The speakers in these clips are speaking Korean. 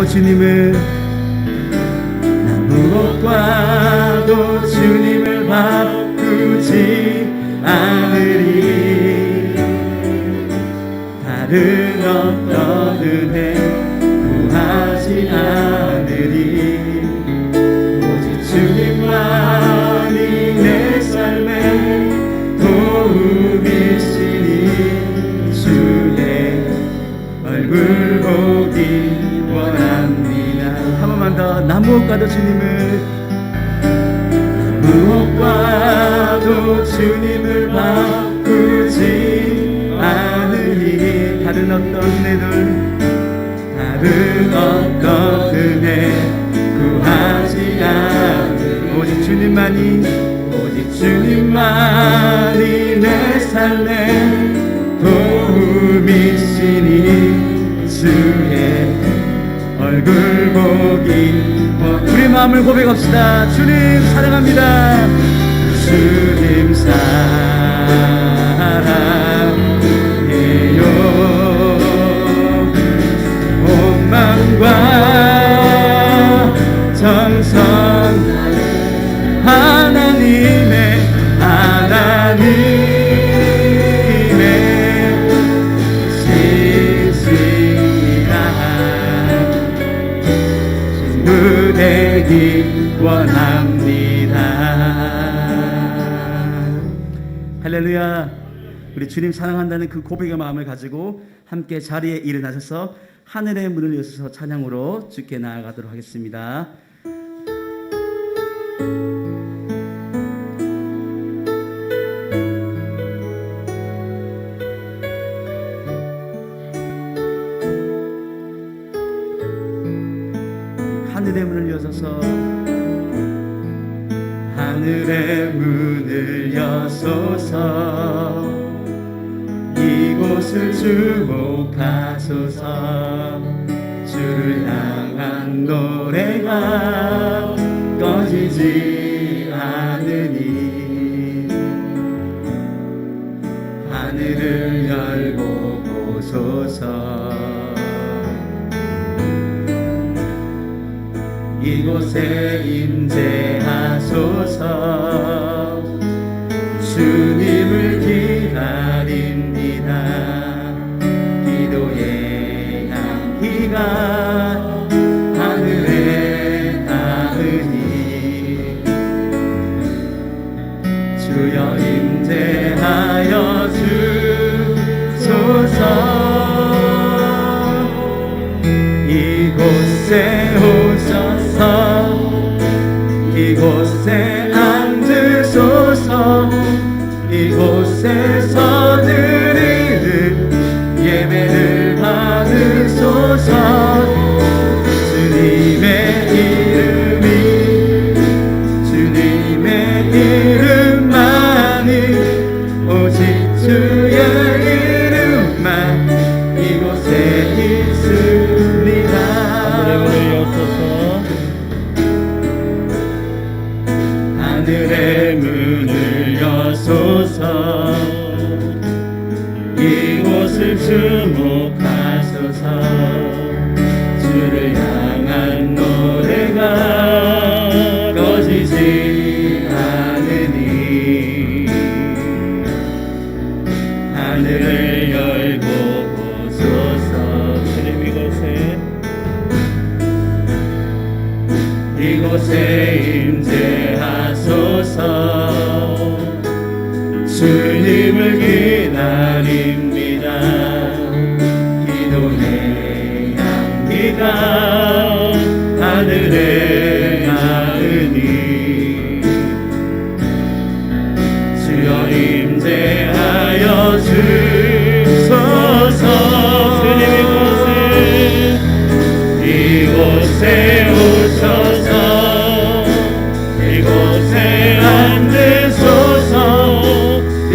주님을, 무엇과도 주님을 바꾸지 않으리. 다른 어떤 은혜 구하지 않으리. 오직 주님만이 내 삶의 도움이시니 주의 얼굴 보기 원합니다. 한 번만 더. 나 무엇과도 주님을, 무엇과도 주님을 바꾸지 않으니. 다른 어떤 은혜들, 다른 어떤 은혜 구하지 않으니. 오직 주님만이, 오직 주님만이 내 삶의 도움이시니 주의 얼굴 보기. 우리 마음을 고백합시다. 주님 사랑합니다. 주님 사랑해요. 온 마음과 정성 하나님의 친밀한 되기 원합니다. 할렐루야. 우리 주님 사랑한다는 그 고백의 마음을 가지고 함께 자리에 일어나셔서 하늘의 문을 여셔서 찬양으로 주께 나아가도록 하겠습니다. 하늘의 문을 여셔서, 하늘의 문을 여소서. 이곳을 주목하소서. 주를 향한 노래가 꺼지지 않으니. 하늘을 열고 보소서. 이곳에 임재하소서. 주님을 기다립니다. 기도의 향기가 하늘에 닿으니. 주여 임재하여 주소서. 이곳에 오셔서 이곳에 앉으소서. 이곳에서 드리는 예배를 받으소서. 주님의 이름이, 주님의 이름만이, 오직 주의 이름만 이곳에 있습니다. 하늘의 문을 여소서. 이곳을 주목하소서. 주를 향한 노래가 꺼지지 않으니. 하늘을 열고 보소서. 이곳에 임재하소서. 주님을 기다립니다. 기도의 향기가 하늘에 닿으니. 주여 임재하여 주소서. 이곳에 오셔서 이곳에 앉으소서.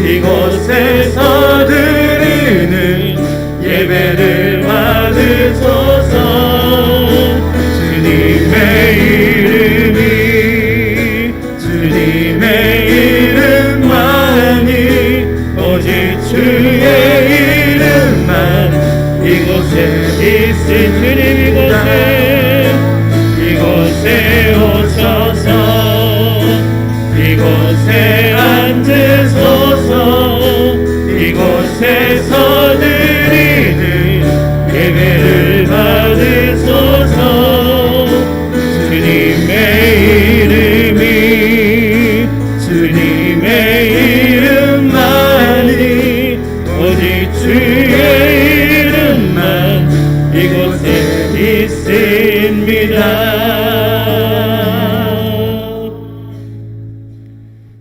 이곳에서 드리는 예배를 받으소서. 주님의 이름이, 주님의 이름만이, 오직 주의 이름만 이곳에 있을 주님. 이곳에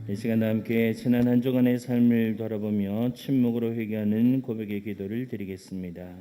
이 시간 함께 지난 한 주간의 삶을 돌아보며 침묵으로 회개하는 고백의 기도를 드리겠습니다.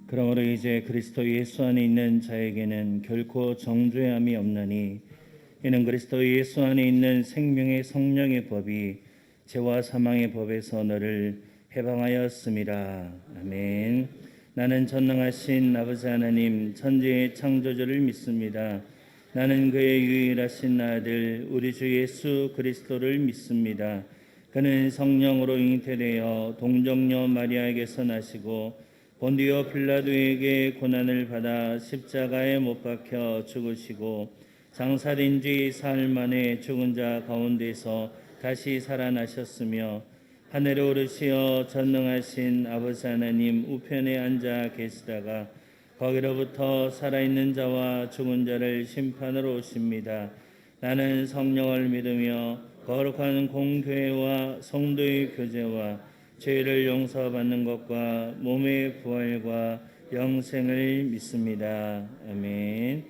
그러므로 이제 그리스도 예수 안에 있는 자에게는 결코 정죄함이 없나니 이는 그리스도 예수 안에 있는 생명의 성령의 법이 죄와 사망의 법에서 너를 해방하였음이라. 아멘. 나는 전능하신 아버지 하나님 천지의 창조주를 믿습니다. 나는 그의 유일하신 아들 우리 주 예수 그리스도를 믿습니다. 그는 성령으로 잉태되어 동정녀 마리아에게서 나시고 본디오 빌라도에게 고난을 받아 십자가에 못 박혀 죽으시고 장사된 지 사흘 만에 죽은 자 가운데서 다시 살아나셨으며 하늘에 오르시어 전능하신 아버지 하나님 우편에 앉아 계시다가 거기로부터 살아있는 자와 죽은 자를 심판으로 오십니다. 나는 성령을 믿으며 거룩한 공교회와 성도의 교제와 죄를 용서받는 것과 몸의 부활과 영생을 믿습니다. 아멘.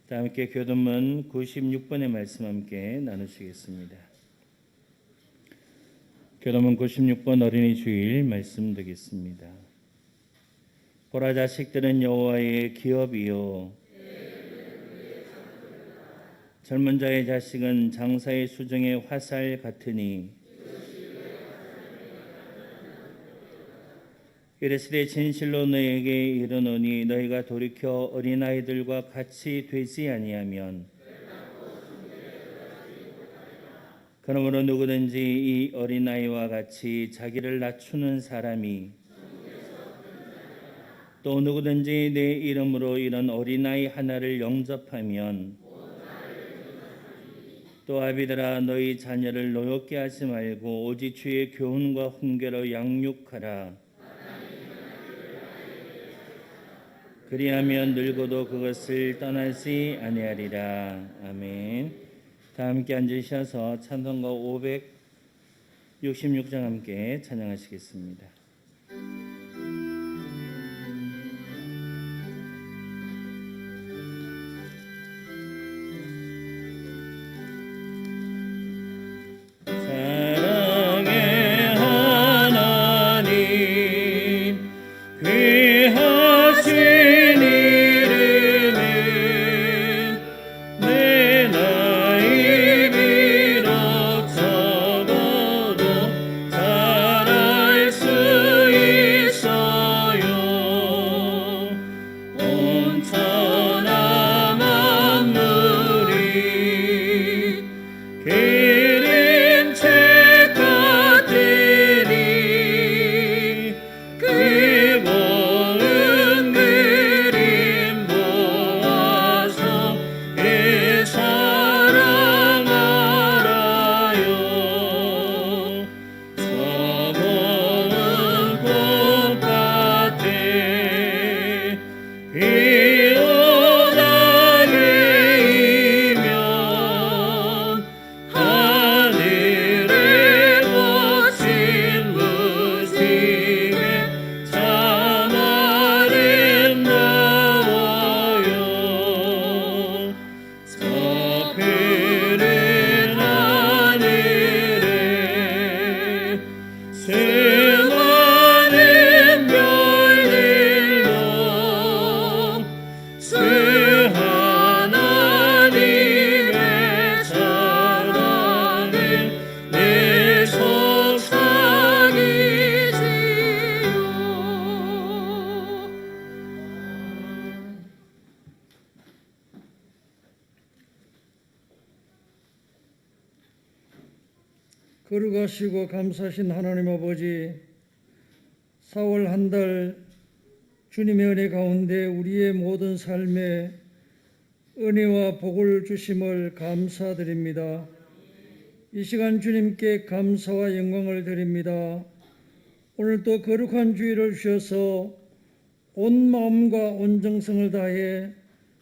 다 함께 교도문 96번의 말씀 함께 나누시겠습니다. 교도문 96번 어린이 주일 말씀 드리겠습니다. 보라 자식들은 여호와의 기업이요 젊은 자의 자식은 장사의 수정의 화살 같으니 이르시되 진실로 너희에게 이르노니 너희가 돌이켜 어린아이들과 같이 되지 아니하면 그러므로 누구든지 이 어린아이와 같이 자기를 낮추는 사람이 또 누구든지 내 이름으로 이런 어린아이 하나를 영접하면 또 아비들아 너희 자녀를 노엽게 하지 말고 오직 주의 교훈과 훈계로 양육하라. 그리하면 늙어도 그것을 떠나지 아니하리라. 아멘. 다 함께 앉으셔서 찬송가 566장 함께 찬양하시겠습니다. 수 거룩하시고 감사하신 하나님 아버지, 4월 한 달 주님의 은혜 가운데 우리의 모든 삶에 은혜와 복을 주심을 감사드립니다. 이 시간 주님께 감사와 영광을 드립니다. 오늘도 거룩한 주일을 주셔서 온 마음과 온 정성을 다해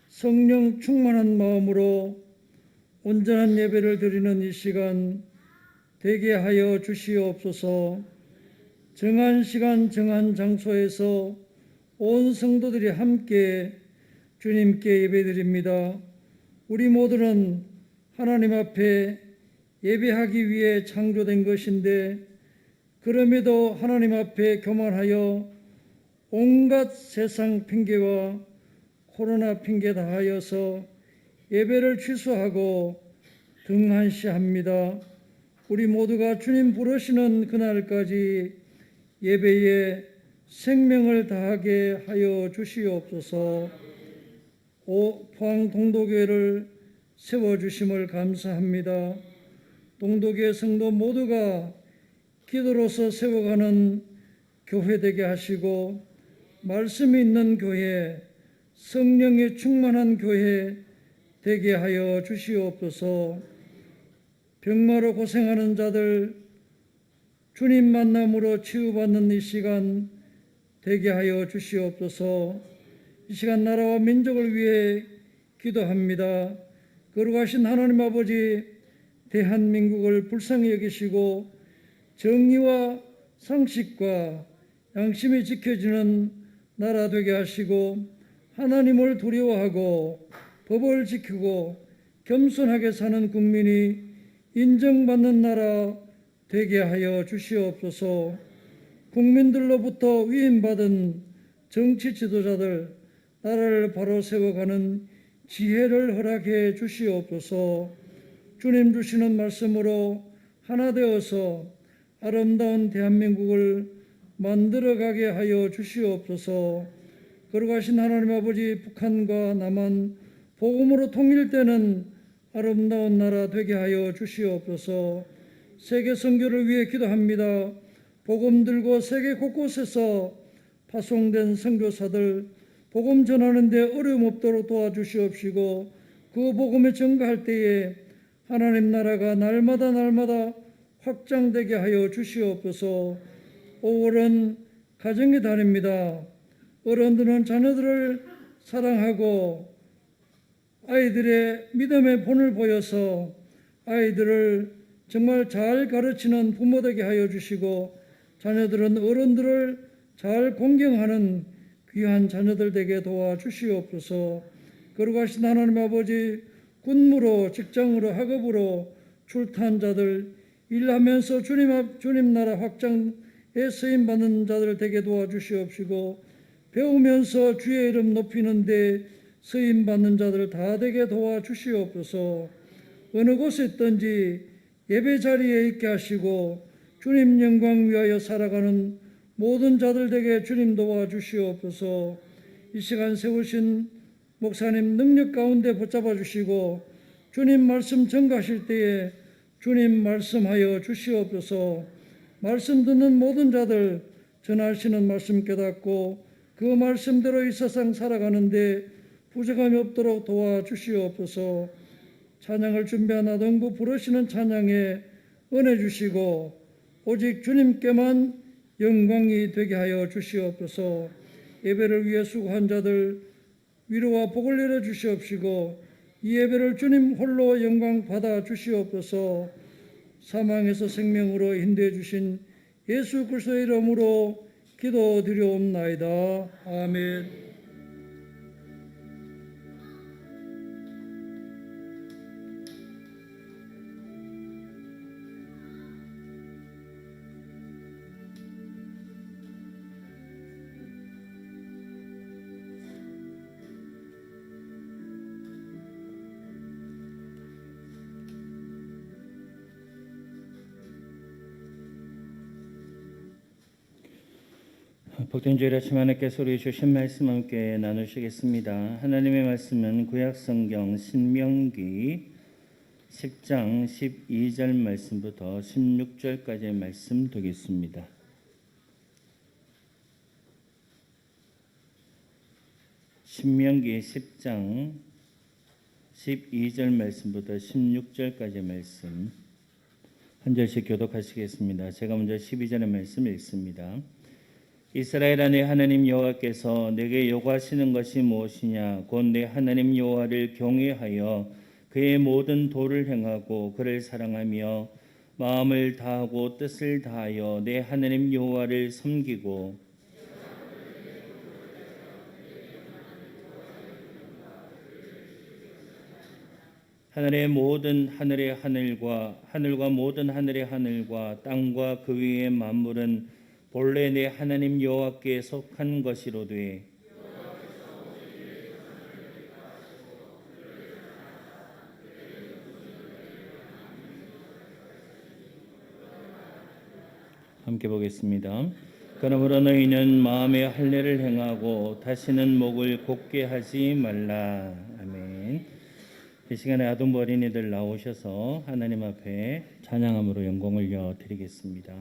성령 충만한 마음으로 온전한 예배를 드리는 이 시간 되게 하여 주시옵소서. 정한 시간 정한 장소에서 온 성도들이 함께 주님께 예배드립니다. 우리 모두는 하나님 앞에 예배하기 위해 창조된 것인데 그럼에도 하나님 앞에 교만하여 온갖 세상 핑계와 코로나 핑계 다하여서 예배를 취소하고 등한시합니다. 우리 모두가 주님 부르시는 그날까지 예배에 생명을 다하게 하여 주시옵소서. 포항 동도교회를 세워주심을 감사합니다. 동도교회 성도 모두가 기도로서 세워가는 교회 되게 하시고 말씀이 있는 교회, 성령이 충만한 교회 되게 하여 주시옵소서. 병마로 고생하는 자들 주님 만남으로 치유받는 이 시간 되게 하여 주시옵소서. 이 시간 나라와 민족을 위해 기도합니다. 거룩하신 하나님 아버지, 대한민국을 불쌍히 여기시고 정의와 상식과 양심이 지켜지는 나라 되게 하시고 하나님을 두려워하고 법을 지키고 겸손하게 사는 국민이 인정받는 나라 되게 하여 주시옵소서. 국민들로부터 위임받은 정치 지도자들 나라를 바로 세워가는 지혜를 허락해 주시옵소서. 주님 주시는 말씀으로 하나 되어서 아름다운 대한민국을 만들어가게 하여 주시옵소서. 거룩하신 하나님 아버지, 북한과 남한 복음으로 통일되는 아름다운 나라 되게 하여 주시옵소서. 세계 선교를 위해 기도합니다. 복음 들고 세계 곳곳에서 파송된 선교사들 복음 전하는 데 어려움 없도록 도와주시옵시고 그 복음에 증거할 때에 하나님 나라가 날마다 확장되게 하여 주시옵소서. 5월은 가정의 달입니다. 어른들은 자녀들을 사랑하고 아이들의 믿음의 본을 보여서 아이들을 정말 잘 가르치는 부모 되게 하여 주시고 자녀들은 어른들을 잘 공경하는 귀한 자녀들 되게 도와주시옵소서. 거룩하신 하나님 아버지, 군무로 직장으로 학업으로 출타한 자들 일하면서 주님 나라 확장에 쓰임 받는 자들 되게 도와주시옵시고 배우면서 주의 이름 높이는데 쓰임 받는 자들 다 되게 도와주시옵소서. 어느 곳에 있든지 예배 자리에 있게 하시고 주님 영광 위하여 살아가는 모든 자들 되게 주님 도와주시옵소서. 이 시간 세우신 목사님 능력 가운데 붙잡아 주시고 주님 말씀 전가하실 때에 주님 말씀하여 주시옵소서. 말씀 듣는 모든 자들 전하시는 말씀 깨닫고 그 말씀대로 이 세상 살아가는데 부족함이 없도록 도와주시옵소서. 찬양을 준비한 아동부 부르시는 찬양에 은혜 주시고 오직 주님께만 영광이 되게 하여 주시옵소서. 예배를 위해 수고한 자들 위로와 복을 내려 주시옵시고 이 예배를 주님 홀로 영광 받아 주시옵소서. 사망에서 생명으로 인도해 주신 예수 그리스도의 이름으로 기도드리옵나이다. 아멘. 복된 주일 아침 하나님께 소리 주신 말씀 함께 나누시겠습니다. 하나님의 말씀은 구약 성경 신명기 10장 12절 말씀부터 16절까지의 말씀 되겠습니다. 신명기 10장 12절 말씀부터 16절까지의 말씀 한 절씩 교독하시겠습니다. 제가 먼저 12절의 말씀 읽습니다. 이스라엘 안에 하나님 여호와께서 내게 요구하시는 것이 무엇이냐? 곧 내 하나님 여호와를 경외하여 그의 모든 도를 행하고 그를 사랑하며 마음을 다하고 뜻을 다하여 내 하나님 여호와를 섬기고 하늘의 모든 하늘의 하늘과 모든 하늘의 하늘과 땅과 그 위의 만물은 본래 내 하나님 여호와께 속한 것이로되 함께 보겠습니다. 그러므로 너희는 마음의 할례를 행하고 다시는 목을 곧게 하지 말라. 아멘. 이 시간에 아동부 어린이들 나오셔서 하나님 앞에 찬양함으로 영광을 드리겠습니다.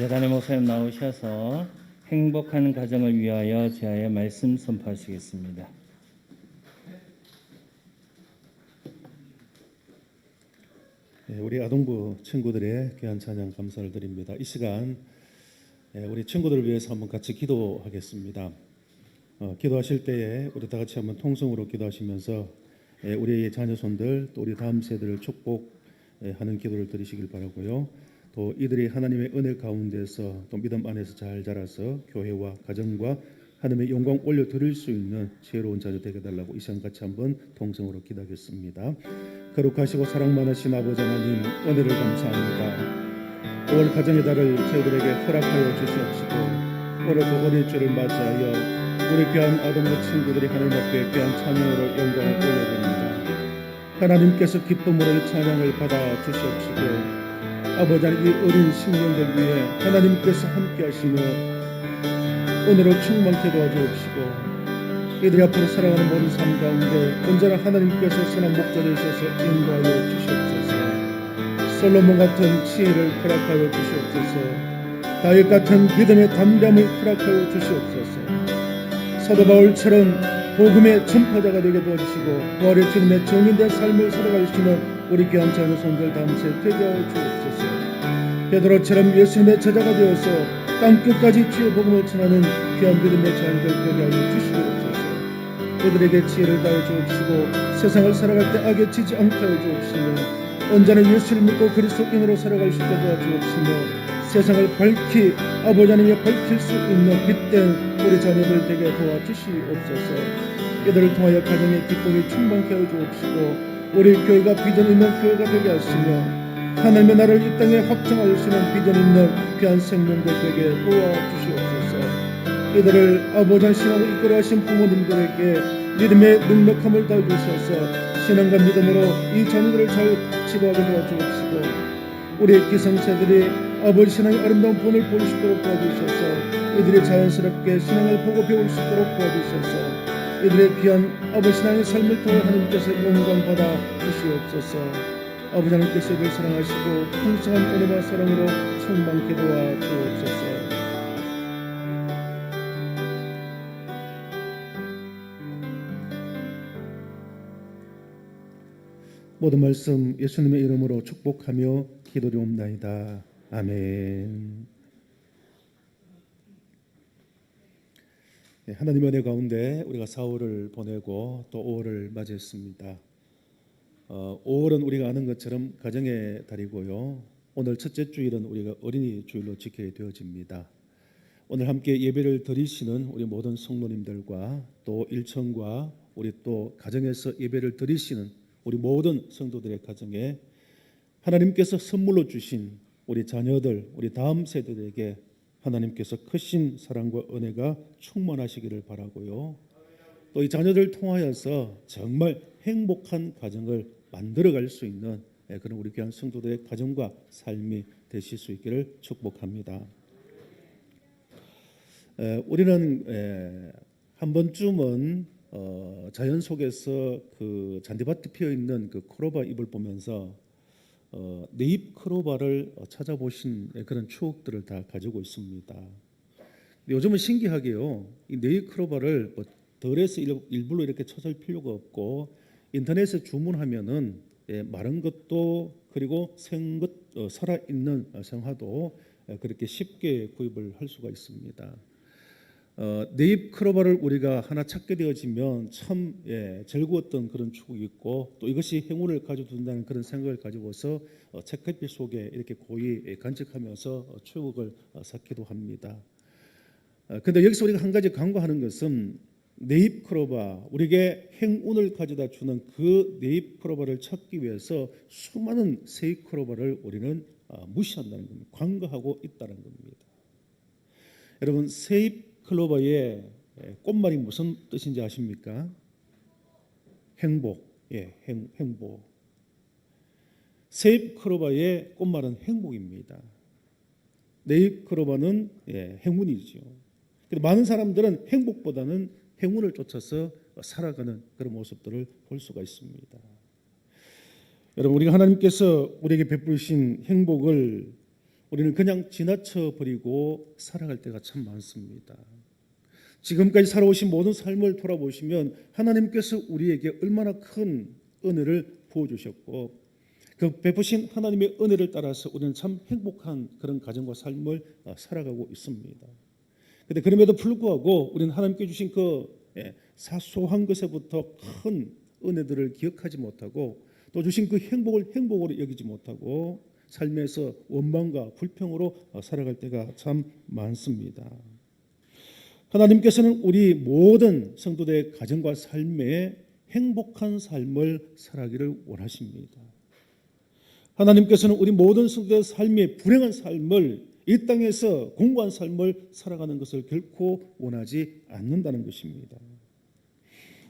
재단의 목사님 나오셔서 행복한 가정을 위하여 제하의 말씀 선포하시겠습니다. 우리 아동부 친구들의 귀한 찬양 감사를 드립니다. 이 시간 우리 친구들을 위해서 한번 같이 기도하겠습니다. 기도하실 때에 우리 다 같이 한번 통성으로 기도하시면서 우리 자녀손들 또 우리 다음 세대를 축복하는 기도를 드리시길 바라고요. 또 이들이 하나님의 은혜 가운데서 또 믿음 안에서 잘 자라서 교회와 가정과 하나님의 영광 올려드릴 수 있는 지혜로운 자녀 되게 달라고 이 시간 같이 한번 통성으로 기도하겠습니다. 거룩하시고 사랑 많으신 아버지 하나님, 은혜를 감사합니다. 5월 가정의 달을 저희들에게 허락하여 주시옵시고 오늘도 어린 주를 맞이하여 우리 귀한 아동부 친구들이 하나님 앞에 귀한 찬양으로 영광을 올려드립니다. 하나님께서 기쁨으로 이 찬양을 받아 주시옵시고 아버지 하나님, 이 어린 심령들 위해 하나님께서 함께 하시며 오늘을 충만케 도와주옵시고 이들이 앞으로 살아가는 모든 삶 가운데 언제나 하나님께서 선한 목자를 있어서 인도하여 주시옵소서. 솔로몬 같은 지혜를 허락하여 주시옵소서. 다윗 같은 믿음의 담대함을 허락하여 주시옵소서. 사도 바울처럼 복음의 전파자가 되게 도와주시고 부활의 주님의 정인된 삶을 살아갈 수 있는 우리 귀한 자녀 손들 다음세 되게 하여 주옵소서. 베드로처럼 예수님의 제자가 되어서 땅끝까지 주의 복음을 전하는 귀한 믿음의 자녀들 되게 하여 주시옵소서. 그들에게 지혜를 다해 주옵시고 세상을 살아갈 때 악에 지지 않게 하여 주옵시며 언제나 예수를 믿고 그리스도인으로 살아갈 수 있게 도와주옵시며 세상을 밝히 아버지 하나님의 밝힐 수 있는 빛된 우리 자녀들 되게 도와주시옵소서. 이들을 통하여 가정의 기쁨이 충만케 하여 주옵시고 우리 교회가 비전 있는 교회가 되게 하시며 하나님의 나라를 이 땅에 확정할 수 있는 비전 있는 귀한 생명들 되게 도와주시옵소서. 이들을 아버지 한 신앙을 이끌어 하신 부모님들에게 믿음의 능력함을 더해 주셔서 신앙과 믿음으로 이 자녀들을 잘 지도하게 도와주옵시고 우리 기성세들이 아버지 신앙의 아름다운 본을 볼 수 있도록 도와주셔서 이들이 자연스럽게 신앙을 보고 배울 수 있도록 도와주셔서 이들의 귀한 아버지 신앙의 삶을 통해 하나님께서 영광 받아 주시옵소서. 아버지 하나님께서 이들을 사랑하시고 풍성한 은혜와 사랑으로 충만케 도와 주옵소서. 모든 말씀 예수님의 이름으로 축복하며 기도드리옵나이다. 아멘. 하나님의 은혜 가운데 우리가 4월을 보내고 또 5월을 맞이했습니다. 5월은 우리가 아는 것처럼 가정의 달이고요. 오늘 첫째 주일은 우리가 어린이 주일로 지키게 되어집니다. 오늘 함께 예배를 드리시는 우리 모든 성도님들과 또 일천과 우리 또 가정에서 예배를 드리시는 우리 모든 성도들의 가정에 하나님께서 선물로 주신 우리 자녀들, 우리 다음 세대들에게 하나님께서 크신 사랑과 은혜가 충만하시기를 바라고요. 또 이 자녀들을 통하여서 정말 행복한 가정을 만들어갈 수 있는 그런 우리 귀한 성도들의 가정과 삶이 되실 수 있기를 축복합니다. 우리는 한 번쯤은 자연 속에서 그 잔디밭이 피어 있는 그 크로바 잎을 보면서 네잎 크로바를 찾아보신 그런 추억들을 다 가지고 있습니다. 요즘은 신기하게요, 이 네잎 크로바를 뭐 덜에서 일부러 이렇게 찾을 필요가 없고 인터넷에 주문하면은 마른 것도 그리고 생것 살아 있는 생화도 그렇게 쉽게 구입을 할 수가 있습니다. 네잎 크로바를 우리가 하나 찾게 되어지면 참 즐거웠던 그런 추억이 있고 또 이것이 행운을 가져둔다는 그런 생각을 가지고서 책갈피 속에 이렇게 고이 간직하면서 추억을 쌓기도 합니다. 그런데 여기서 우리가 한 가지 간과하는 것은 네잎 크로바, 우리에게 행운을 가져다 주는 그 네잎 크로바를 찾기 위해서 수많은 새잎 크로바를 우리는 무시한다는 겁니다. 관과하고 있다는 겁니다. 여러분, 새잎 클로버의 꽃말이 무슨 뜻인지 아십니까? 행복. 행복. 새잎 클로버의 꽃말은 행복입니다. 네잎 클로버는 행운이죠. 많은 사람들은 행복보다는 행운을 쫓아서 살아가는 그런 모습들을 볼 수가 있습니다. 여러분, 우리가 하나님께서 우리에게 베푸신 행복을 우리는 그냥 지나쳐 버리고 살아갈 때가 참 많습니다. 지금까지 살아오신 모든 삶을 돌아보시면 하나님께서 우리에게 얼마나 큰 은혜를 부어주셨고 그 베푸신 하나님의 은혜를 따라서 우리는 참 행복한 그런 가정과 삶을 살아가고 있습니다. 그런데 그럼에도 불구하고 우리는 하나님께 주신 그 사소한 것에부터 큰 은혜들을 기억하지 못하고 또 주신 그 행복을 행복으로 여기지 못하고 삶에서 원망과 불평으로 살아갈 때가 참 많습니다. 하나님께서는 우리 모든 성도들의 가정과 삶에 행복한 삶을 살아가기를 원하십니다. 하나님께서는 우리 모든 성도들의 삶의 불행한 삶을 이 땅에서 공고한 삶을 살아가는 것을 결코 원하지 않는다는 것입니다.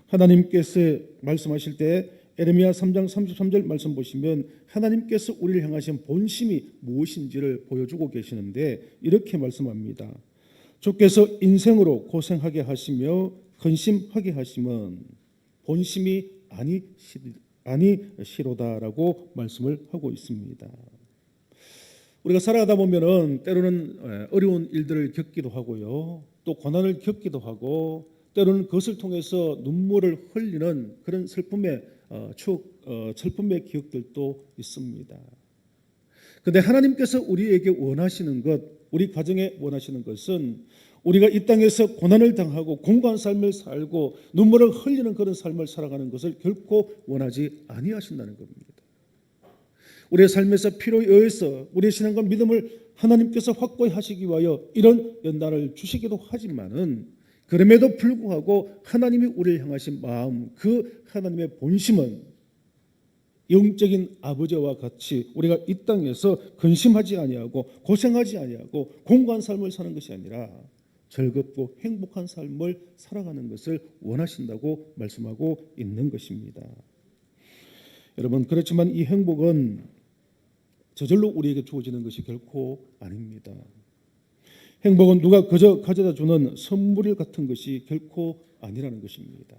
하나님께서 말씀하실 때 에레미야 3장 33절 말씀 보시면 하나님께서 우리를 향하신 본심이 무엇인지를 보여주고 계시는데 이렇게 말씀합니다. 주께서 인생으로 고생하게 하시며 근심하게 하시면 본심이 아니시로다라고 말씀을 하고 있습니다. 우리가 살아가다 보면은 때로는 어려운 일들을 겪기도 하고요, 또 고난을 겪기도 하고, 때로는 그것을 통해서 눈물을 흘리는 그런 슬픔의 기억들도 있습니다. 그런데 하나님께서 우리에게 원하시는 것, 우리 가정에 원하시는 것은 우리가 이 땅에서 고난을 당하고 공고한 삶을 살고 눈물을 흘리는 그런 삶을 살아가는 것을 결코 원하지 아니하신다는 겁니다. 우리의 삶에서 필요에 의해서 우리의 신앙과 믿음을 하나님께서 확고히 하시기 위하여 이런 연단을 주시기도 하지만은 그럼에도 불구하고 하나님이 우리를 향하신 마음, 그 하나님의 본심은 영적인 아버지와 같이 우리가 이 땅에서 근심하지 아니하고 고생하지 아니하고 공고한 삶을 사는 것이 아니라 즐겁고 행복한 삶을 살아가는 것을 원하신다고 말씀하고 있는 것입니다. 여러분, 그렇지만 이 행복은 저절로 우리에게 주어지는 것이 결코 아닙니다. 행복은 누가 그저 가져다 주는 선물 같은 것이 결코 아니라는 것입니다.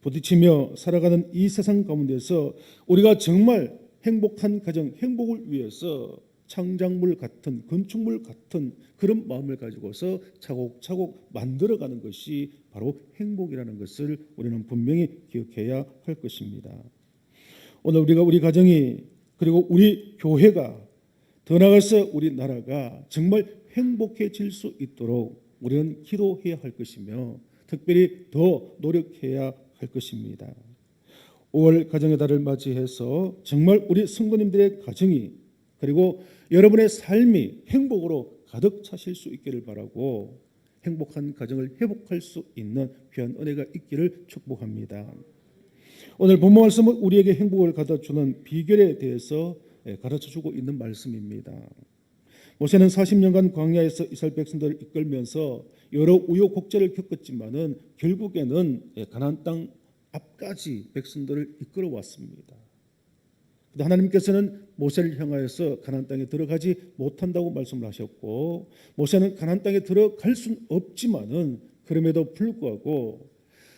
부딪히며 살아가는 이 세상 가운데서 우리가 정말 행복한 가정, 행복을 위해서 창작물 같은, 건축물 같은 그런 마음을 가지고서 차곡차곡 만들어가는 것이 바로 행복이라는 것을 우리는 분명히 기억해야 할 것입니다. 오늘 우리가 우리 가정이, 그리고 우리 교회가, 더 나아가서 우리 나라가 정말 행복해질 수 있도록 우리는 기도해야 할 것이며 특별히 더 노력해야 할 것입니다. 5월 가정의 달을 맞이해서 정말 우리 성도님들의 가정이, 그리고 여러분의 삶이 행복으로 가득 차실 수 있기를 바라고 행복한 가정을 회복할 수 있는 귀한 은혜가 있기를 축복합니다. 오늘 본문 말씀은 우리에게 행복을 가져주는 비결에 대해서 가르쳐주고 있는 말씀입니다. 모세는 40년간 광야에서 이스라엘 백성들을 이끌면서 여러 우여곡절을 겪었지만은 결국에는 가나안 땅 앞까지 백성들을 이끌어 왔습니다. 하나님께서는 모세를 향하여서 가나안 땅에 들어가지 못한다고 말씀을 하셨고, 모세는 가나안 땅에 들어갈 수는 없지만은 그럼에도 불구하고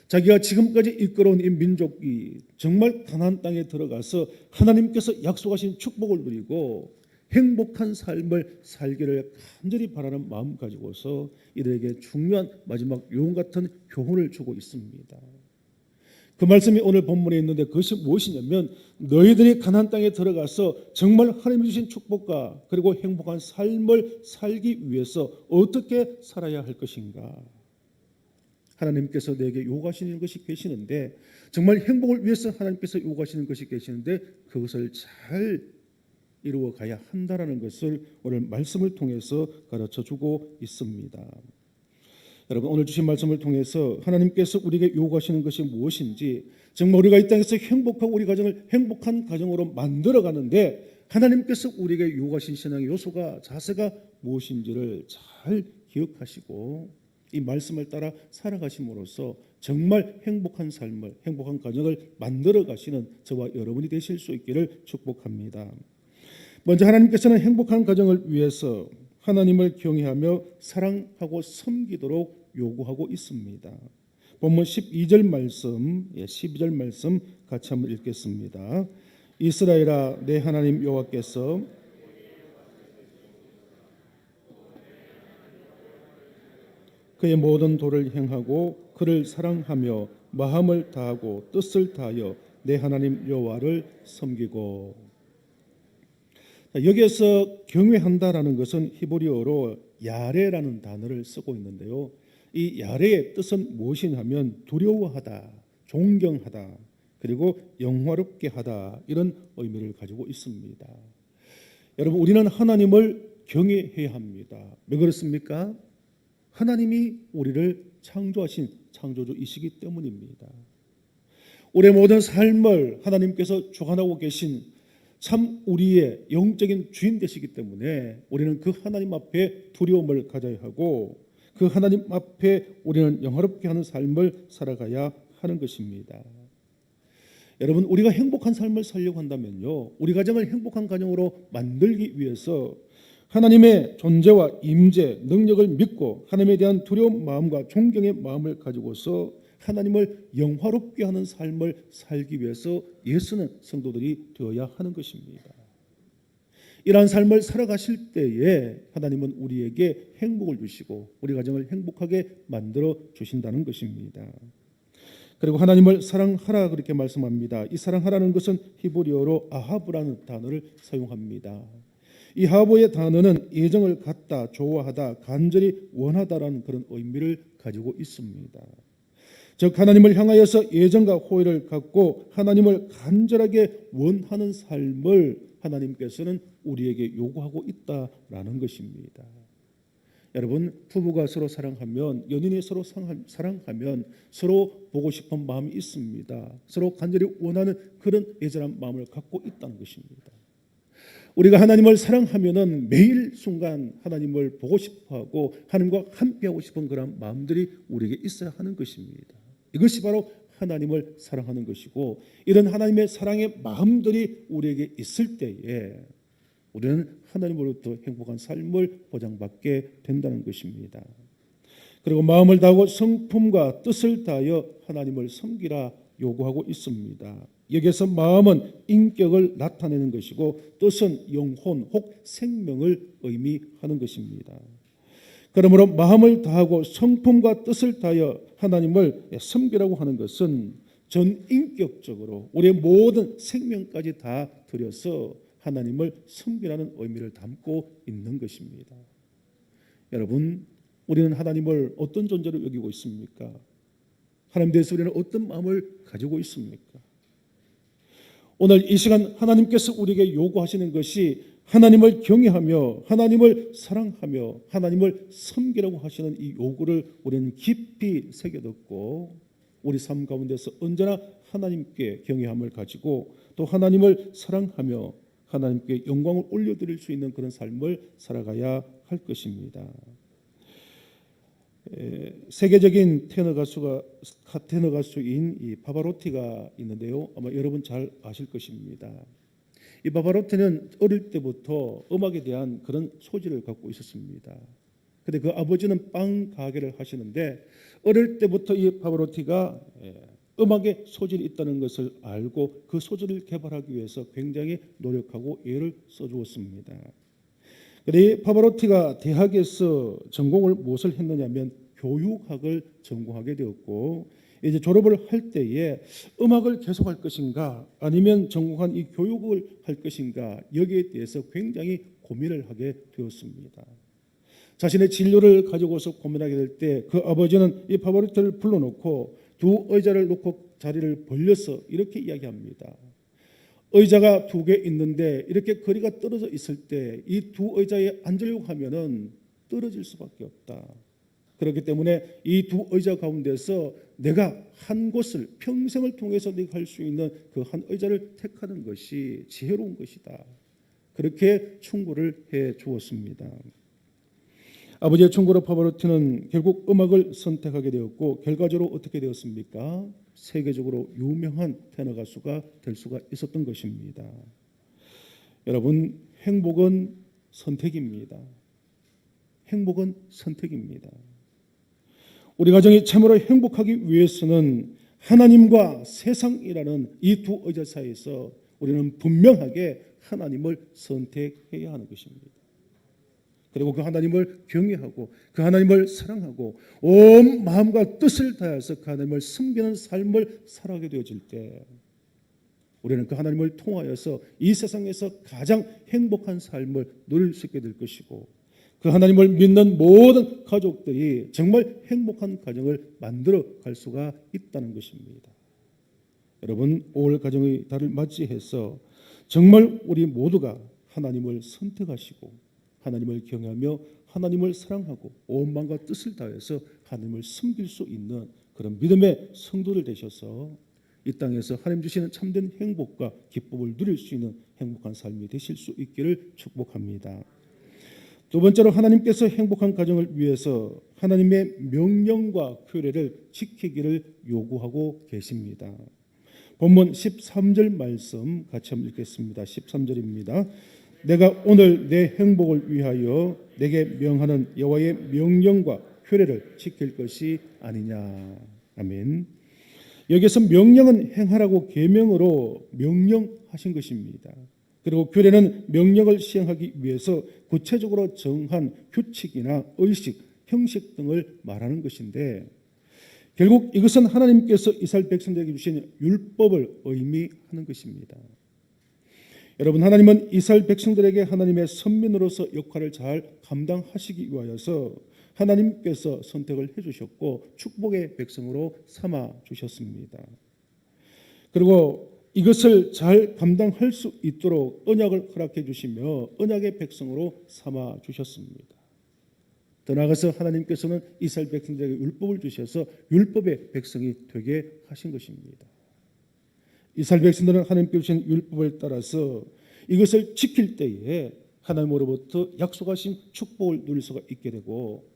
자기가 지금까지 이끌어온 이 민족이 정말 가나안 땅에 들어가서 하나님께서 약속하신 축복을 누리고 행복한 삶을 살기를 간절히 바라는 마음 가지고서 이들에게 중요한 마지막 요원 같은 교훈을 주고 있습니다. 그 말씀이 오늘 본문에 있는데 그것이 무엇이냐면 너희들이 가나안 땅에 들어가서 정말 하나님이 주신 축복과 그리고 행복한 삶을 살기 위해서 어떻게 살아야 할 것인가. 하나님께서 내게 요구하시는 것이 계시는데, 정말 행복을 위해서 하나님께서 요구하시는 것이 계시는데 그것을 잘 이루어 가야 한다라는 것을 오늘 말씀을 통해서 가르쳐주고 있습니다. 여러분, 오늘 주신 말씀을 통해서 하나님께서 우리에게 요구하시는 것이 무엇인지, 정말 우리가 이 땅에서 행복하고 우리 가정을 행복한 가정으로 만들어가는데 하나님께서 우리에게 요구하신 신앙의 요소가, 자세가 무엇인지를 잘 기억하시고 이 말씀을 따라 살아가심으로써 정말 행복한 삶을, 행복한 가정을 만들어 가시는 저와 여러분이 되실 수 있기를 축복합니다. 먼저 하나님께서는 행복한 가정을 위해서 하나님을 경외하며 사랑하고 섬기도록 요구하고 있습니다. 본문 12절 말씀, 12절 말씀 같이 한번 읽겠습니다. 이스라엘아, 내 하나님 여호와께서 그의 모든 도를 행하고 그를 사랑하며 마음을 다하고 뜻을 다하여 내 하나님 여호와를 섬기고. 여기에서 경외한다라는 것은 히브리어로 야레라는 단어를 쓰고 있는데요. 이 야레의 뜻은 무엇이냐면 두려워하다, 존경하다, 그리고 영화롭게 하다, 이런 의미를 가지고 있습니다. 여러분, 우리는 하나님을 경외해야 합니다. 왜 그렇습니까? 하나님이 우리를 창조하신 창조주이시기 때문입니다. 우리의 모든 삶을 하나님께서 주관하고 계신 참 우리의 영적인 주인 되시기 때문에 우리는 그 하나님 앞에 두려움을 가져야 하고 그 하나님 앞에 우리는 영화롭게 하는 삶을 살아가야 하는 것입니다. 여러분, 우리가 행복한 삶을 살려고 한다면요, 우리 가정을 행복한 가정으로 만들기 위해서 하나님의 존재와 임재, 능력을 믿고 하나님에 대한 두려운 마음과 존경의 마음을 가지고서 하나님을 영화롭게 하는 삶을 살기 위해서 예수는 성도들이 되어야 하는 것입니다. 이러한 삶을 살아가실 때에 하나님은 우리에게 행복을 주시고 우리 가정을 행복하게 만들어 주신다는 것입니다. 그리고 하나님을 사랑하라 그렇게 말씀합니다. 이 사랑하라는 것은 히브리어로 아하브라는 단어를 사용합니다. 이 아하브의 단어는 애정을 갖다, 좋아하다, 간절히 원하다라는 그런 의미를 가지고 있습니다. 즉 하나님을 향하여서 애정과 호의를 갖고 하나님을 간절하게 원하는 삶을 하나님께서는 우리에게 요구하고 있다라는 것입니다. 여러분, 부부가 서로 사랑하면, 연인이 서로 사랑하면 서로 보고 싶은 마음이 있습니다. 서로 간절히 원하는 그런 애절한 마음을 갖고 있다는 것입니다. 우리가 하나님을 사랑하면은 매일 순간 하나님을 보고 싶어하고 하나님과 함께하고 싶은 그런 마음들이 우리에게 있어야 하는 것입니다. 이것이 바로 하나님을 사랑하는 것이고, 이런 하나님의 사랑의 마음들이 우리에게 있을 때에 우리는 하나님으로부터 행복한 삶을 보장받게 된다는 것입니다. 그리고 마음을 다하고 성품과 뜻을 다하여 하나님을 섬기라 요구하고 있습니다. 여기에서 마음은 인격을 나타내는 것이고 뜻은 영혼 혹 생명을 의미하는 것입니다. 그러므로 마음을 다하고 성품과 뜻을 다하여 하나님을 섬기라고 하는 것은 전인격적으로 우리의 모든 생명까지 다 들여서 하나님을 섬기라는 의미를 담고 있는 것입니다. 여러분, 우리는 하나님을 어떤 존재로 여기고 있습니까? 하나님 대해서 우리는 어떤 마음을 가지고 있습니까? 오늘 이 시간 하나님께서 우리에게 요구하시는 것이 하나님을 경외하며 하나님을 사랑하며 하나님을 섬기라고 하시는 이 요구를 우리는 깊이 새겨듣고 우리 삶 가운데서 언제나 하나님께 경외함을 가지고 또 하나님을 사랑하며 하나님께 영광을 올려드릴 수 있는 그런 삶을 살아가야 할 것입니다. 세계적인 테너 가수인 이 파바로티가 있는데요. 아마 여러분 잘 아실 것입니다. 이 파바로티는 어릴 때부터 음악에 대한 그런 소질을 갖고 있었습니다. 근데 그 아버지는 빵 가게를 하시는데 어릴 때부터 이 파바로티가 음악에 소질이 있다는 것을 알고 그 소질을 개발하기 위해서 굉장히 노력하고 애를 써주었습니다. 그런데 이 파바로티가 대학에서 전공을 무엇을 했느냐면 교육학을 전공하게 되었고 이제 졸업을 할 때에 음악을 계속할 것인가 아니면 전공한 이 교육을 할 것인가 여기에 대해서 굉장히 고민을 하게 되었습니다. 자신의 진로를 가지고서 고민하게 될 때 그 아버지는 이 파바로티를 불러놓고 두 의자를 놓고 자리를 벌려서 이렇게 이야기합니다. 의자가 두 개 있는데 이렇게 거리가 떨어져 있을 때 이 두 의자에 앉으려고 하면은 떨어질 수밖에 없다. 그렇기 때문에 이 두 의자 가운데서 내가 한 곳을 평생을 통해서 내가 할 수 있는 그 한 의자를 택하는 것이 지혜로운 것이다. 그렇게 충고를 해 주었습니다. 아버지의 충고로 파바로티는 결국 음악을 선택하게 되었고 결과적으로 어떻게 되었습니까? 세계적으로 유명한 테너 가수가 될 수가 있었던 것입니다. 여러분, 행복은 선택입니다. 행복은 선택입니다. 우리 가정이 참으로 행복하기 위해서는 하나님과 세상이라는 이 두 의자 사이에서 우리는 분명하게 하나님을 선택해야 하는 것입니다. 그리고 그 하나님을 경외하고 그 하나님을 사랑하고 온 마음과 뜻을 다해서 그 하나님을 섬기는 삶을 살아가게 되어질 때 우리는 그 하나님을 통하여서 이 세상에서 가장 행복한 삶을 누릴 수 있게 될 것이고 그 하나님을 믿는 모든 가족들이 정말 행복한 가정을 만들어 갈 수가 있다는 것입니다. 여러분, 5월 가정의 달을 맞이해서 정말 우리 모두가 하나님을 선택하시고 하나님을 경외하며 하나님을 사랑하고 온 마음과 뜻을 다해서 하나님을 섬길 수 있는 그런 믿음의 성도들 되셔서 이 땅에서 하나님 주시는 참된 행복과 기쁨을 누릴 수 있는 행복한 삶이 되실 수 있기를 축복합니다. 두 번째로 하나님께서 행복한 가정을 위해서 하나님의 명령과 규례를 지키기를 요구하고 계십니다. 본문 13절 말씀 같이 한번 읽겠습니다. 13절입니다. 내가 오늘 내 행복을 위하여 내게 명하는 여호와의 명령과 규례를 지킬 것이 아니냐. 아멘. 여기서 명령은 행하라고 계명으로 명령하신 것입니다. 그리고 규례는 명령을 시행하기 위해서 구체적으로 정한 규칙이나 의식, 형식 등을 말하는 것인데 결국 이것은 하나님께서 이스라엘 백성들에게 주신 율법을 의미하는 것입니다. 여러분, 하나님은 이스라엘 백성들에게 하나님의 선민으로서 역할을 잘 감당하시기 위하여서 하나님께서 선택을 해주셨고 축복의 백성으로 삼아 주셨습니다. 그리고 이것을 잘 감당할 수 있도록 언약을 허락해 주시며 언약의 백성으로 삼아 주셨습니다. 더 나아가서 하나님께서는 이스라엘 백성들에게 율법을 주셔서 율법의 백성이 되게 하신 것입니다. 이스라엘 백성들은 하나님께 주신 율법을 따라서 이것을 지킬 때에 하나님으로부터 약속하신 축복을 누릴 수가 있게 되고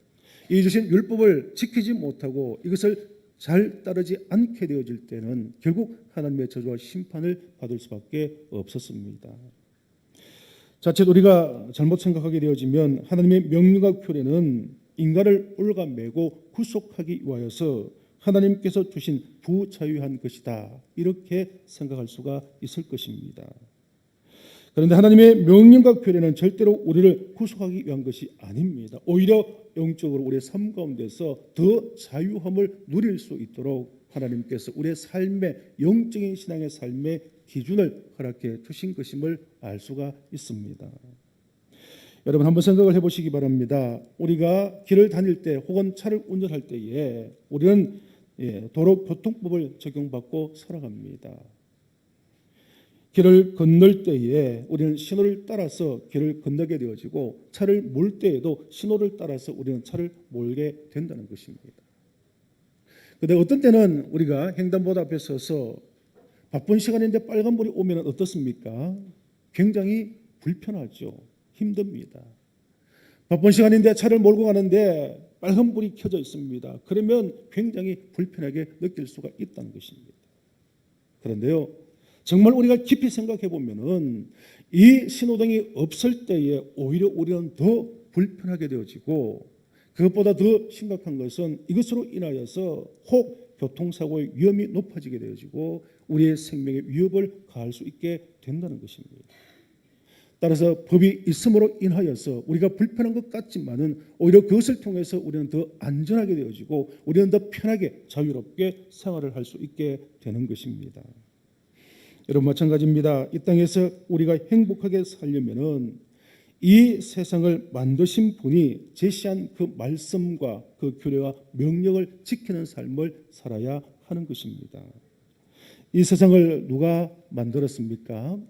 이 주신 율법을 지키지 못하고 이것을 잘 따르지 않게 되어질 때는 결국 하나님의 저주와 심판을 받을 수밖에 없었습니다. 자칫 우리가 잘못 생각하게 되어지면 하나님의 명령과 규례는 인간을 올가매고 구속하기 위하여서 하나님께서 주신 부자유한 것이다 이렇게 생각할 수가 있을 것입니다. 그런데 하나님의 명령과 규례는 절대로 우리를 구속하기 위한 것이 아닙니다. 오히려 영적으로 우리의 삶 가운데서 더 자유함을 누릴 수 있도록 하나님께서 우리의 삶의 영적인 신앙의 삶의 기준을 허락해 주신 것임을 알 수가 있습니다. 여러분 한번 생각을 해보시기 바랍니다. 우리가 길을 다닐 때 혹은 차를 운전할 때에 우리는 도로교통법을 적용받고 살아갑니다. 길을 건널 때에 우리는 신호를 따라서 길을 건너게 되어지고 차를 몰 때에도 신호를 따라서 우리는 차를 몰게 된다는 것입니다. 그런데 어떤 때는 우리가 횡단보도 앞에 서서 바쁜 시간인데 빨간불이 오면 어떻습니까? 굉장히 불편하죠. 힘듭니다. 바쁜 시간인데 차를 몰고 가는데 빨간불이 켜져 있습니다. 그러면 굉장히 불편하게 느낄 수가 있다는 것입니다. 그런데요, 정말 우리가 깊이 생각해 보면은 이 신호등이 없을 때에 오히려 우리는 더 불편하게 되어지고 그것보다 더 심각한 것은 이것으로 인하여서 혹 교통사고의 위험이 높아지게 되어지고 우리의 생명에 위협을 가할 수 있게 된다는 것입니다. 따라서 법이 있음으로 인하여서 우리가 불편한 것 같지만은 오히려 그것을 통해서 우리는 더 안전하게 되어지고 우리는 더 편하게 자유롭게 생활을 할 수 있게 되는 것입니다. 여러분 마찬가지입니다. 이 땅에서 우리가 행복하게 살려면은 이 세상을 만드신 분이 제시한 그 말씀과 그 규례와 명령을 지키는 삶을 살아야 하는 것입니다. 이 세상을 누가 만들었습니까?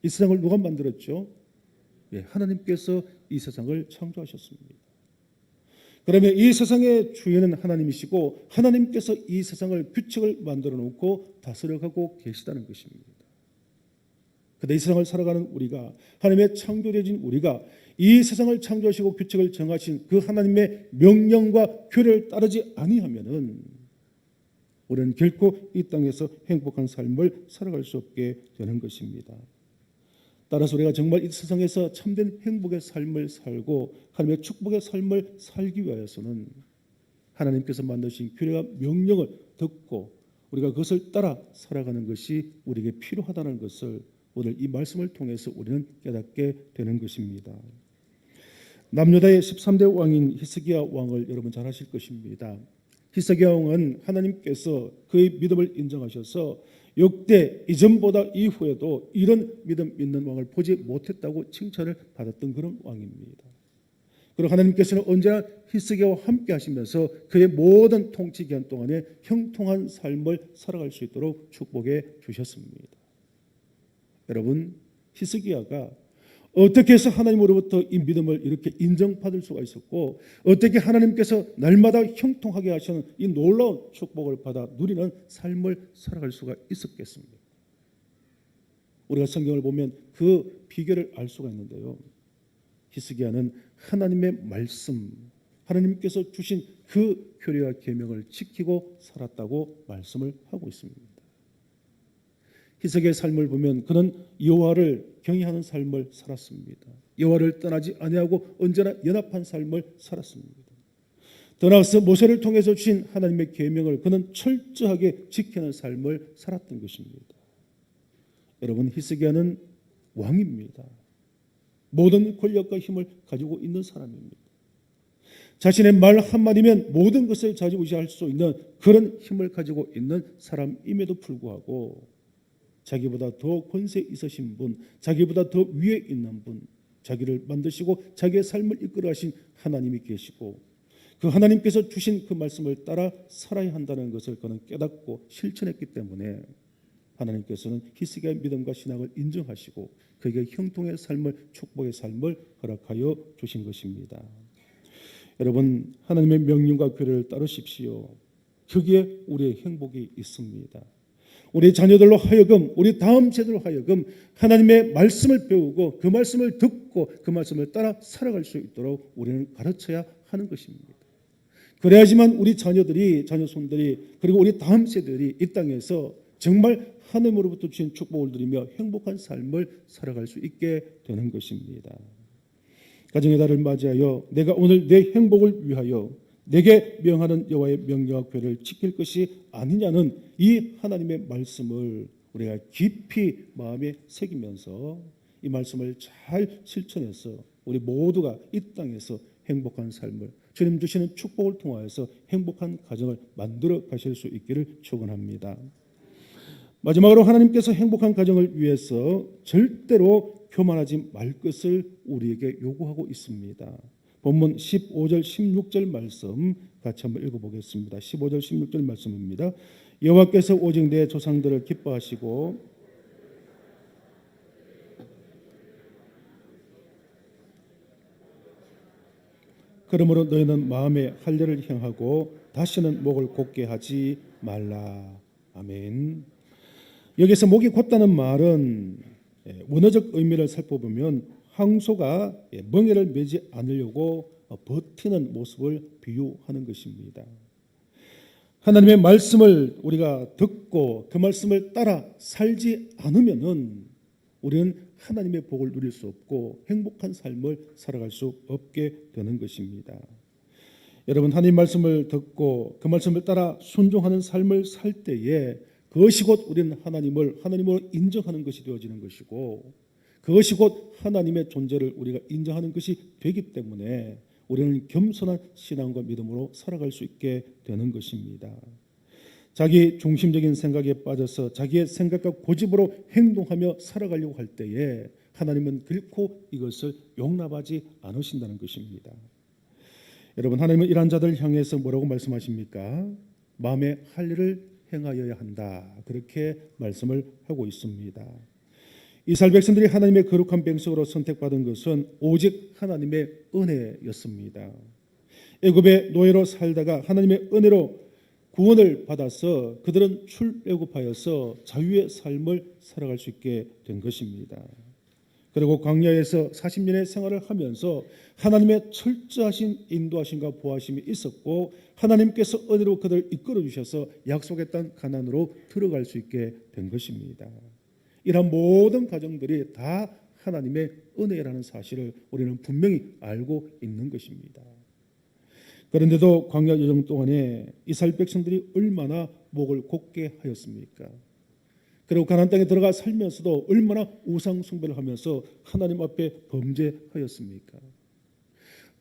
이 세상을 누가 만들었죠? 하나님께서 이 세상을 창조하셨습니다. 그러면 이 세상의 주인은 하나님이시고 하나님께서 이 세상을 규칙을 만들어 놓고 다스려가고 계시다는 것입니다. 그런데 이 세상을 살아가는 우리가 하나님의 창조되어진 우리가 이 세상을 창조하시고 규칙을 정하신 그 하나님의 명령과 규례를 따르지 아니하면은 우리는 결코 이 땅에서 행복한 삶을 살아갈 수 없게 되는 것입니다. 따라서 우리가 정말 이 세상에서 참된 행복의 삶을 살고 하나님의 축복의 삶을 살기 위해서는 하나님께서 만드신 규례와 명령을 듣고 우리가 그것을 따라 살아가는 것이 우리에게 필요하다는 것을 오늘 이 말씀을 통해서 우리는 깨닫게 되는 것입니다. 남유다의 13대 왕인 히스기야 왕을 여러분 잘 아실 것입니다. 히스기야 왕은 하나님께서 그의 믿음을 인정하셔서 역대 이전보다 이후에도 이런 믿음 있는 왕을 보지 못했다고 칭찬을 받았던 그런 왕입니다. 그리고 하나님께서는 언제나 히스기야와 함께 하시면서 그의 모든 통치 기간 동안에 형통한 삶을 살아갈 수 있도록 축복해 주셨습니다. 여러분, 히스기야가 어떻게 해서 하나님으로부터 이 믿음을 이렇게 인정받을 수가 있었고, 어떻게 하나님께서 날마다 형통하게 하시는 이 놀라운 축복을 받아 누리는 삶을 살아갈 수가 있었겠습니까? 우리가 성경을 보면 그 비결을 알 수가 있는데요. 히스기야는 하나님의 말씀, 하나님께서 주신 그 규례와 계명을 지키고 살았다고 말씀을 하고 있습니다. 히스기야의 삶을 보면 그는 여호와를 경외하는 삶을 살았습니다. 여호와를 떠나지 아니하고 언제나 연합한 삶을 살았습니다. 더 나아가서 모세를 통해서 주신 하나님의 계명을 그는 철저하게 지키는 삶을 살았던 것입니다. 여러분, 히스기야는 왕입니다. 모든 권력과 힘을 가지고 있는 사람입니다. 자신의 말 한마디면 모든 것을 좌지우지할 수 있는 그런 힘을 가지고 있는 사람임에도 불구하고 자기보다 더 권세 있으신 분, 자기보다 더 위에 있는 분, 자기를 만드시고 자기의 삶을 이끌어 가신 하나님이 계시고 그 하나님께서 주신 그 말씀을 따라 살아야 한다는 것을 그는 깨닫고 실천했기 때문에 하나님께서는 히스기야의 믿음과 신앙을 인정하시고 그에게 형통의 삶을, 축복의 삶을 허락하여 주신 것입니다. 여러분, 하나님의 명령과 규례를 따르십시오. 거기에 우리의 행복이 있습니다. 우리 자녀들로 하여금, 우리 다음 세대로 하여금 하나님의 말씀을 배우고 그 말씀을 듣고 그 말씀을 따라 살아갈 수 있도록 우리는 가르쳐야 하는 것입니다. 그래야지만 우리 자녀들이, 자녀손들이, 그리고 우리 다음 세대들이 이 땅에서 정말 하나님으로부터 주신 축복을 누리며 행복한 삶을 살아갈 수 있게 되는 것입니다. 가정의 달을 맞이하여 내가 오늘 내 행복을 위하여 내게 명하는 여호와의 명령과 규례를 지킬 것이 아니냐는 이 하나님의 말씀을 우리가 깊이 마음에 새기면서 이 말씀을 잘 실천해서 우리 모두가 이 땅에서 행복한 삶을, 주님 주시는 축복을 통하여서 행복한 가정을 만들어 가실 수 있기를 축원합니다. 마지막으로 하나님께서 행복한 가정을 위해서 절대로 교만하지 말 것을 우리에게 요구하고 있습니다. 본문 15절 16절 말씀 같이 한번 읽어보겠습니다. 15절 16절 말씀입니다. 여호와께서 오직 내 조상들을 기뻐하시고 그러므로 너희는 마음에 할례를 행하고 다시는 목을 곧게 하지 말라. 아멘. 여기서 목이 곧다는 말은 원어적 의미를 살펴보면 황소가 멍에를 매지 않으려고 버티는 모습을 비유하는 것입니다. 하나님의 말씀을 우리가 듣고 그 말씀을 따라 살지 않으면은 우리는 하나님의 복을 누릴 수 없고 행복한 삶을 살아갈 수 없게 되는 것입니다. 여러분, 하나님 말씀을 듣고 그 말씀을 따라 순종하는 삶을 살 때에 그것이 곧 우리는 하나님으로 인정하는 것이 되어지는 것이고 그것이 곧 하나님의 존재를 우리가 인정하는 것이 되기 때문에 우리는 겸손한 신앙과 믿음으로 살아갈 수 있게 되는 것입니다. 자기 중심적인 생각에 빠져서 자기의 생각과 고집으로 행동하며 살아가려고 할 때에 하나님은 결코 이것을 용납하지 않으신다는 것입니다. 여러분, 하나님은 이러한 자들을 향해서 뭐라고 말씀하십니까? 마음에 할례를 행하여야 한다. 그렇게 말씀을 하고 있습니다. 이스라엘 백성들이 하나님의 거룩한 백성으로 선택받은 것은 오직 하나님의 은혜였습니다. 애굽의 노예로 살다가 하나님의 은혜로 구원을 받아서 그들은 출애굽하여서 자유의 삶을 살아갈 수 있게 된 것입니다. 그리고 광야에서 40년의 생활을 하면서 하나님의 철저하신 인도하심과 보호하심이 있었고 하나님께서 은혜로 그들을 이끌어 주셔서 약속의 땅 가나안으로 들어갈 수 있게 된 것입니다. 이러한 모든 과정들이 다 하나님의 은혜라는 사실을 우리는 분명히 알고 있는 것입니다. 그런데도 광야 여정 동안에 이스라엘 백성들이 얼마나 목을 곧게 하였습니까? 그리고 가나안 땅에 들어가 살면서도 얼마나 우상 숭배를 하면서 하나님 앞에 범죄하였습니까?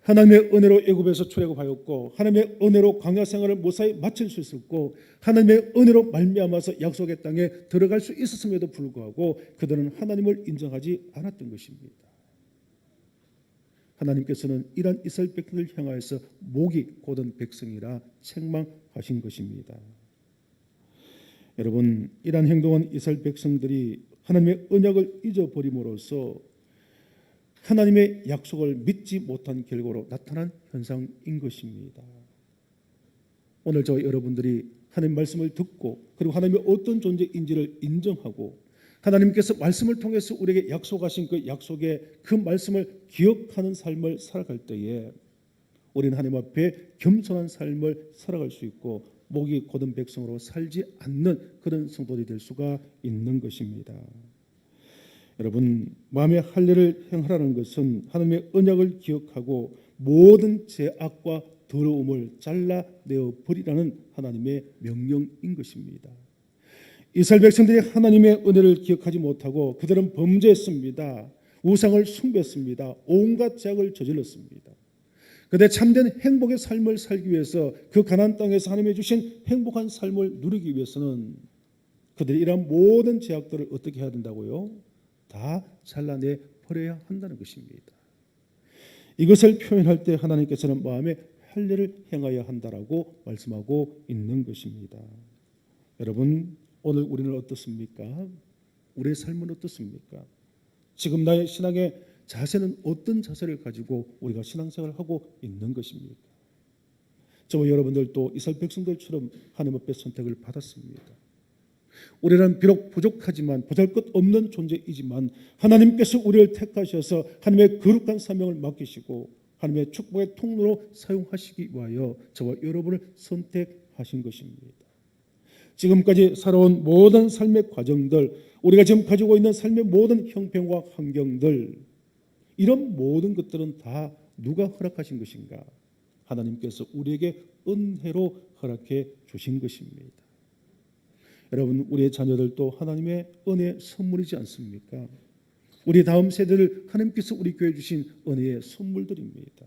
하나님의 은혜로 애굽에서 출애굽하였고 하나님의 은혜로 광야 생활을 무사히 마칠 수 있었고 하나님의 은혜로 말미암아서 약속의 땅에 들어갈 수 있었음에도 불구하고 그들은 하나님을 인정하지 않았던 것입니다. 하나님께서는 이러한 이스라엘 백성을 향하여서 목이 곧은 백성이라 책망하신 것입니다. 여러분, 이러한 행동은 이스라엘 백성들이 하나님의 언약을 잊어버림으로써 하나님의 약속을 믿지 못한 결과로 나타난 현상인 것입니다. 오늘 저와 여러분들이 하나님 말씀을 듣고 그리고 하나님의 어떤 존재인지를 인정하고 하나님께서 말씀을 통해서 우리에게 약속하신 그 약속의 그 말씀을 기억하는 삶을 살아갈 때에 우리는 하나님 앞에 겸손한 삶을 살아갈 수 있고 목이 곧은 백성으로 살지 않는 그런 성도들이 될 수가 있는 것입니다. 여러분, 마음의 할례를 행하라는 것은 하나님의 언약을 기억하고 모든 죄악과 더러움을 잘라내어 버리라는 하나님의 명령인 것입니다. 이스라엘 백성들이 하나님의 은혜를 기억하지 못하고 그들은 범죄했습니다. 우상을 숭배했습니다. 온갖 죄악을 저질렀습니다. 그런데 참된 행복의 삶을 살기 위해서 그 가나안 땅에서 하나님이 주신 행복한 삶을 누리기 위해서는 그들이 이러한 모든 죄악들을 어떻게 해야 된다고요? 다 잘라내 버려야 한다는 것입니다. 이것을 표현할 때 하나님께서는 마음의 할례를 행하여야 한다라고 말씀하고 있는 것입니다. 여러분, 오늘 우리는 어떻습니까? 우리의 삶은 어떻습니까? 지금 나의 신앙의 자세는 어떤 자세를 가지고 우리가 신앙생활을 하고 있는 것입니까? 저와 여러분들도 이스라엘 백성들처럼 하나님 앞에 선택을 받았습니다. 우리는 비록 부족하지만 보잘것없는 존재이지만 하나님께서 우리를 택하셔서 하나님의 거룩한 사명을 맡기시고 하나님의 축복의 통로로 사용하시기 위하여 저와 여러분을 선택하신 것입니다. 지금까지 살아온 모든 삶의 과정들, 우리가 지금 가지고 있는 삶의 모든 형편과 환경들, 이런 모든 것들은 다 누가 허락하신 것인가? 하나님께서 우리에게 은혜로 허락해 주신 것입니다. 여러분, 우리의 자녀들도 하나님의 은혜 선물이지 않습니까? 우리 다음 세대를 하나님께서 우리 교회에 주신 은혜의 선물들입니다.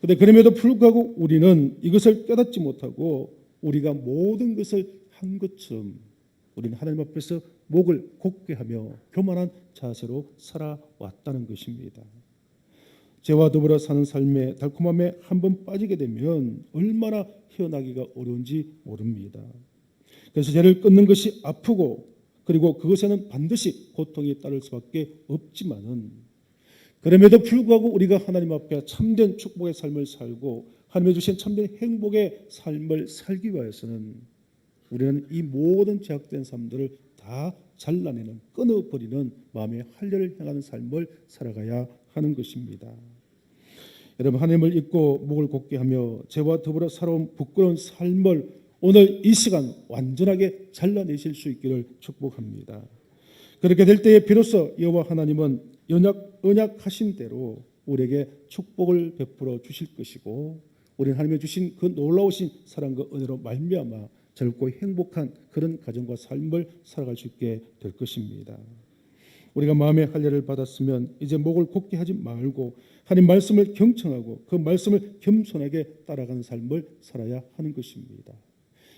그런데 그럼에도 불구하고 우리는 이것을 깨닫지 못하고 우리가 모든 것을 한 것처럼 우리는 하나님 앞에서 목을 곧게 하며 교만한 자세로 살아왔다는 것입니다. 죄와 더불어 사는 삶의 달콤함에 한번 빠지게 되면 얼마나 헤어나기가 어려운지 모릅니다. 그래서 죄를 끊는 것이 아프고 그리고 그것에는 반드시 고통이 따를 수밖에 없지만은 그럼에도 불구하고 우리가 하나님 앞에 참된 축복의 삶을 살고 하나님의 주신 참된 행복의 삶을 살기 위해서는 우리는 이 모든 제약된 삶들을 다 잘라내는 끊어버리는 마음의 할례를 향하는 삶을 살아가야 하는 것입니다. 여러분, 하나님을 잊고 목을 곧게 하며 죄와 더불어 살아온 부끄러운 삶을 오늘 이 시간 완전하게 잘라내실 수 있기를 축복합니다. 그렇게 될 때에 비로소 여호와 하나님은 언약하신 대로 우리에게 축복을 베풀어 주실 것이고 우리는 하나님의 주신 그 놀라우신 사랑과 은혜로 말미암아 젊고 행복한 그런 가정과 삶을 살아갈 수 있게 될 것입니다. 우리가 마음의 할례를 받았으면 이제 목을 곧게 하지 말고 하나님 말씀을 경청하고 그 말씀을 겸손하게 따라가는 삶을 살아야 하는 것입니다.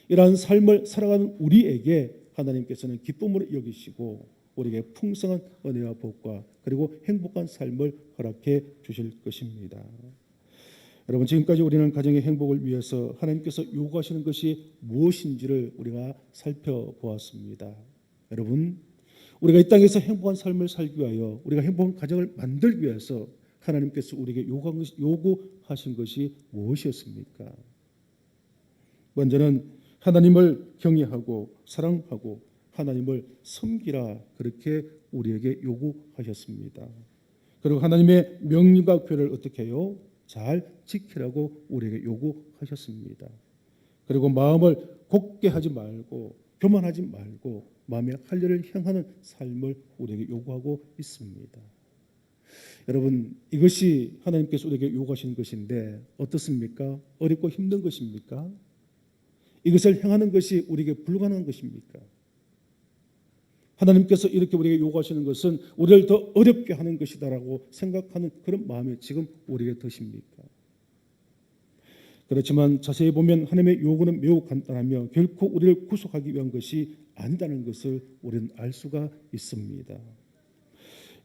이러한 삶을 살아가는 우리에게 하나님께서는 기쁨으로 여기시고 우리에게 풍성한 은혜와 복과 그리고 행복한 삶을 허락해 주실 것입니다. 여러분, 지금까지 우리는 가정의 행복을 위해서 하나님께서 요구하시는 것이 무엇인지를 우리가 살펴보았습니다. 여러분, 우리가 이 땅에서 행복한 삶을 살기 위하여 우리가 행복한 가정을 만들기 위해서 하나님께서 우리에게 요구하신 것이 무엇이었습니까? 먼저는 하나님을 경외하고 사랑하고 하나님을 섬기라, 그렇게 우리에게 요구하셨습니다. 그리고 하나님의 명령과 규례를 어떻게 해요? 잘 지키라고 우리에게 요구하셨습니다. 그리고 마음을 곧게 하지 말고 교만하지 말고 마음의 할례를 향하는 삶을 우리에게 요구하고 있습니다. 여러분, 이것이 하나님께서 우리에게 요구하시는 것인데 어떻습니까? 어렵고 힘든 것입니까? 이것을 행하는 것이 우리에게 불가능한 것입니까? 하나님께서 이렇게 우리에게 요구하시는 것은 우리를 더 어렵게 하는 것이다라고 생각하는 그런 마음이 지금 우리에게 드십니까? 그렇지만 자세히 보면 하나님의 요구는 매우 간단하며 결코 우리를 구속하기 위한 것이 아니다는 것을 우리는 알 수가 있습니다.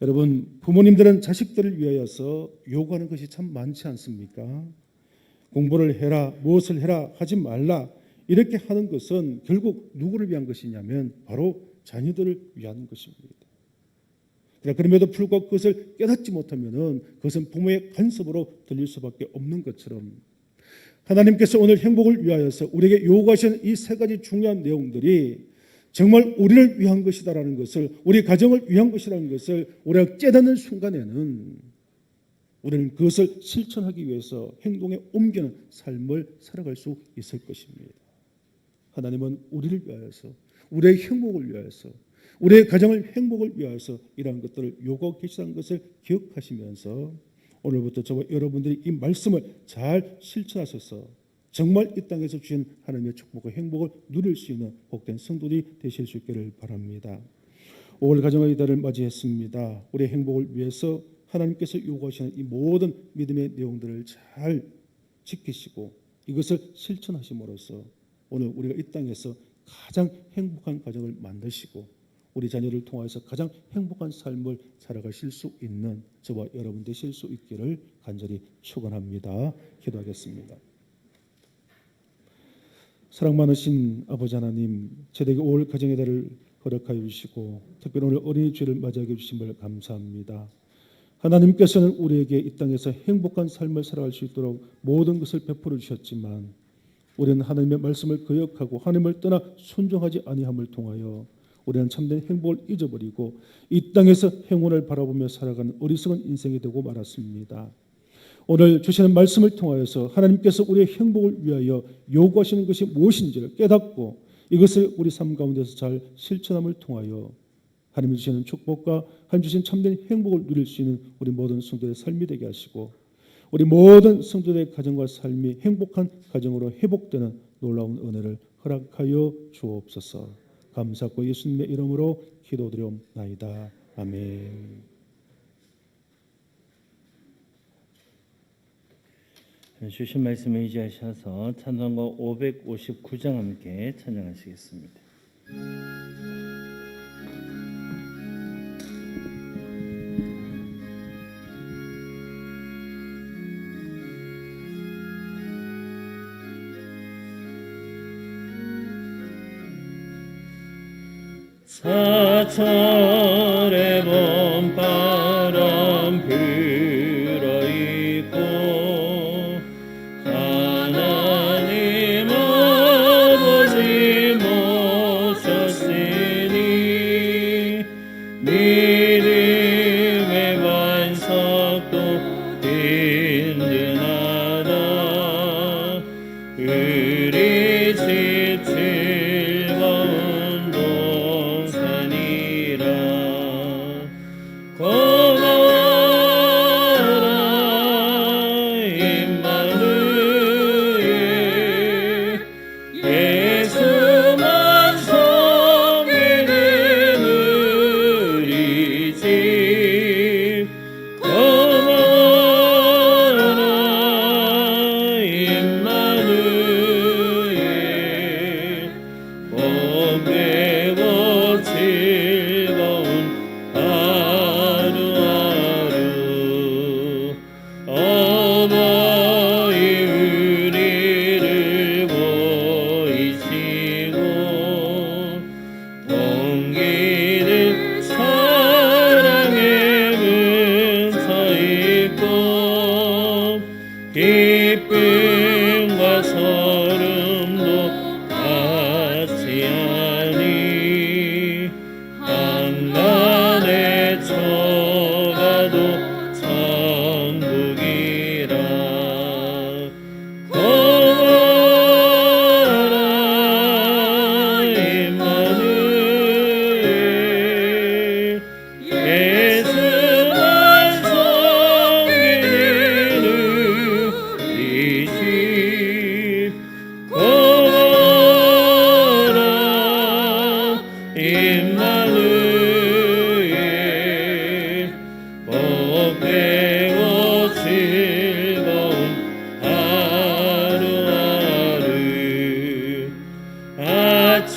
여러분, 부모님들은 자식들을 위하여서 요구하는 것이 참 많지 않습니까? 공부를 해라, 무엇을 해라, 하지 말라 이렇게 하는 것은 결국 누구를 위한 것이냐면 바로 자녀들을 위한 것입니다. 그럼에도 불구하고 그것을 깨닫지 못하면 그것은 부모의 간섭으로 들릴 수밖에 없는 것처럼 하나님께서 오늘 행복을 위하여서 우리에게 요구하시는 이 세 가지 중요한 내용들이 정말 우리를 위한 것이다라는 것을, 우리 가정을 위한 것이라는 것을 우리가 깨닫는 순간에는 우리는 그것을 실천하기 위해서 행동에 옮기는 삶을 살아갈 수 있을 것입니다. 하나님은 우리를 위하여서, 우리의 행복을 위하여서, 우리의 가정의 행복을 위하여서 이러한 것들을 요구하고 계시다는 것을 기억하시면서 오늘부터 저와 여러분들이 이 말씀을 잘 실천하셔서 정말 이 땅에서 주신 하나님의 축복과 행복을 누릴 수 있는 복된 성도들이 되실 수 있기를 바랍니다. 5월 가정의 달을 맞이했습니다. 우리의 행복을 위해서 하나님께서 요구하시는 이 모든 믿음의 내용들을 잘 지키시고 이것을 실천하심으로써 오늘 우리가 이 땅에서 가장 행복한 가정을 만드시고 우리 자녀를 통해서 가장 행복한 삶을 살아가실 수 있는 저와 여러분 되실 수 있기를 간절히 축원합니다. 기도하겠습니다. 사랑 많으신 아버지 하나님, 제대로 5월 가정의 달을 허락하여 주시고 특별히 오늘 어린이 주일을 맞이하게 해주심을 감사합니다. 하나님께서는 우리에게 이 땅에서 행복한 삶을 살아갈 수 있도록 모든 것을 베풀어 주셨지만 우리는 하나님의 말씀을 거역하고 하나님을 떠나 순종하지 아니함을 통하여 우리는 참된 행복을 잊어버리고 이 땅에서 행운을 바라보며 살아가는 어리석은 인생이 되고 말았습니다. 오늘 주시는 말씀을 통하여서 하나님께서 우리의 행복을 위하여 요구하시는 것이 무엇인지를 깨닫고 이것을 우리 삶 가운데서 잘 실천함을 통하여 하나님이 주시는 축복과 하나님 주신 참된 행복을 누릴 수 있는 우리 모든 성도의 삶이 되게 하시고 우리 모든 성도의 가정과 삶이 행복한 가정으로 회복되는 놀라운 은혜를 허락하여 주옵소서. 감사하고 예수님의 이름으로 기도드리옵나이다. 아멘. 주신 말씀에 의지하셔서 찬송가 559장 함께 찬양하시겠습니다. 사철의 봄바람 불어있고 하나님 아버지 모셨으니 믿음의 반석도 든든하다. 우리 집 즐거운 동산이라.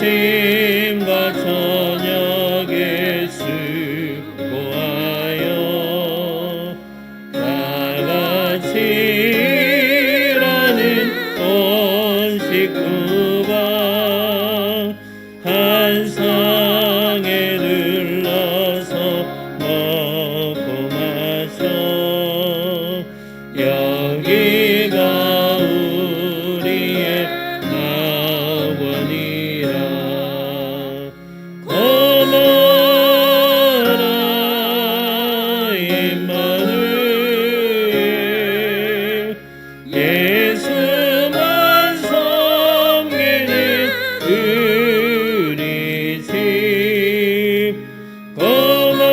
아침과 저녁에 수고하여 다 같이 일하는 온 식구가 한 상에 들러서 먹고 마셔 여기가 우리의 낙원이라 고마라 임마누엘 예수만 섬기는 우리 집 고마라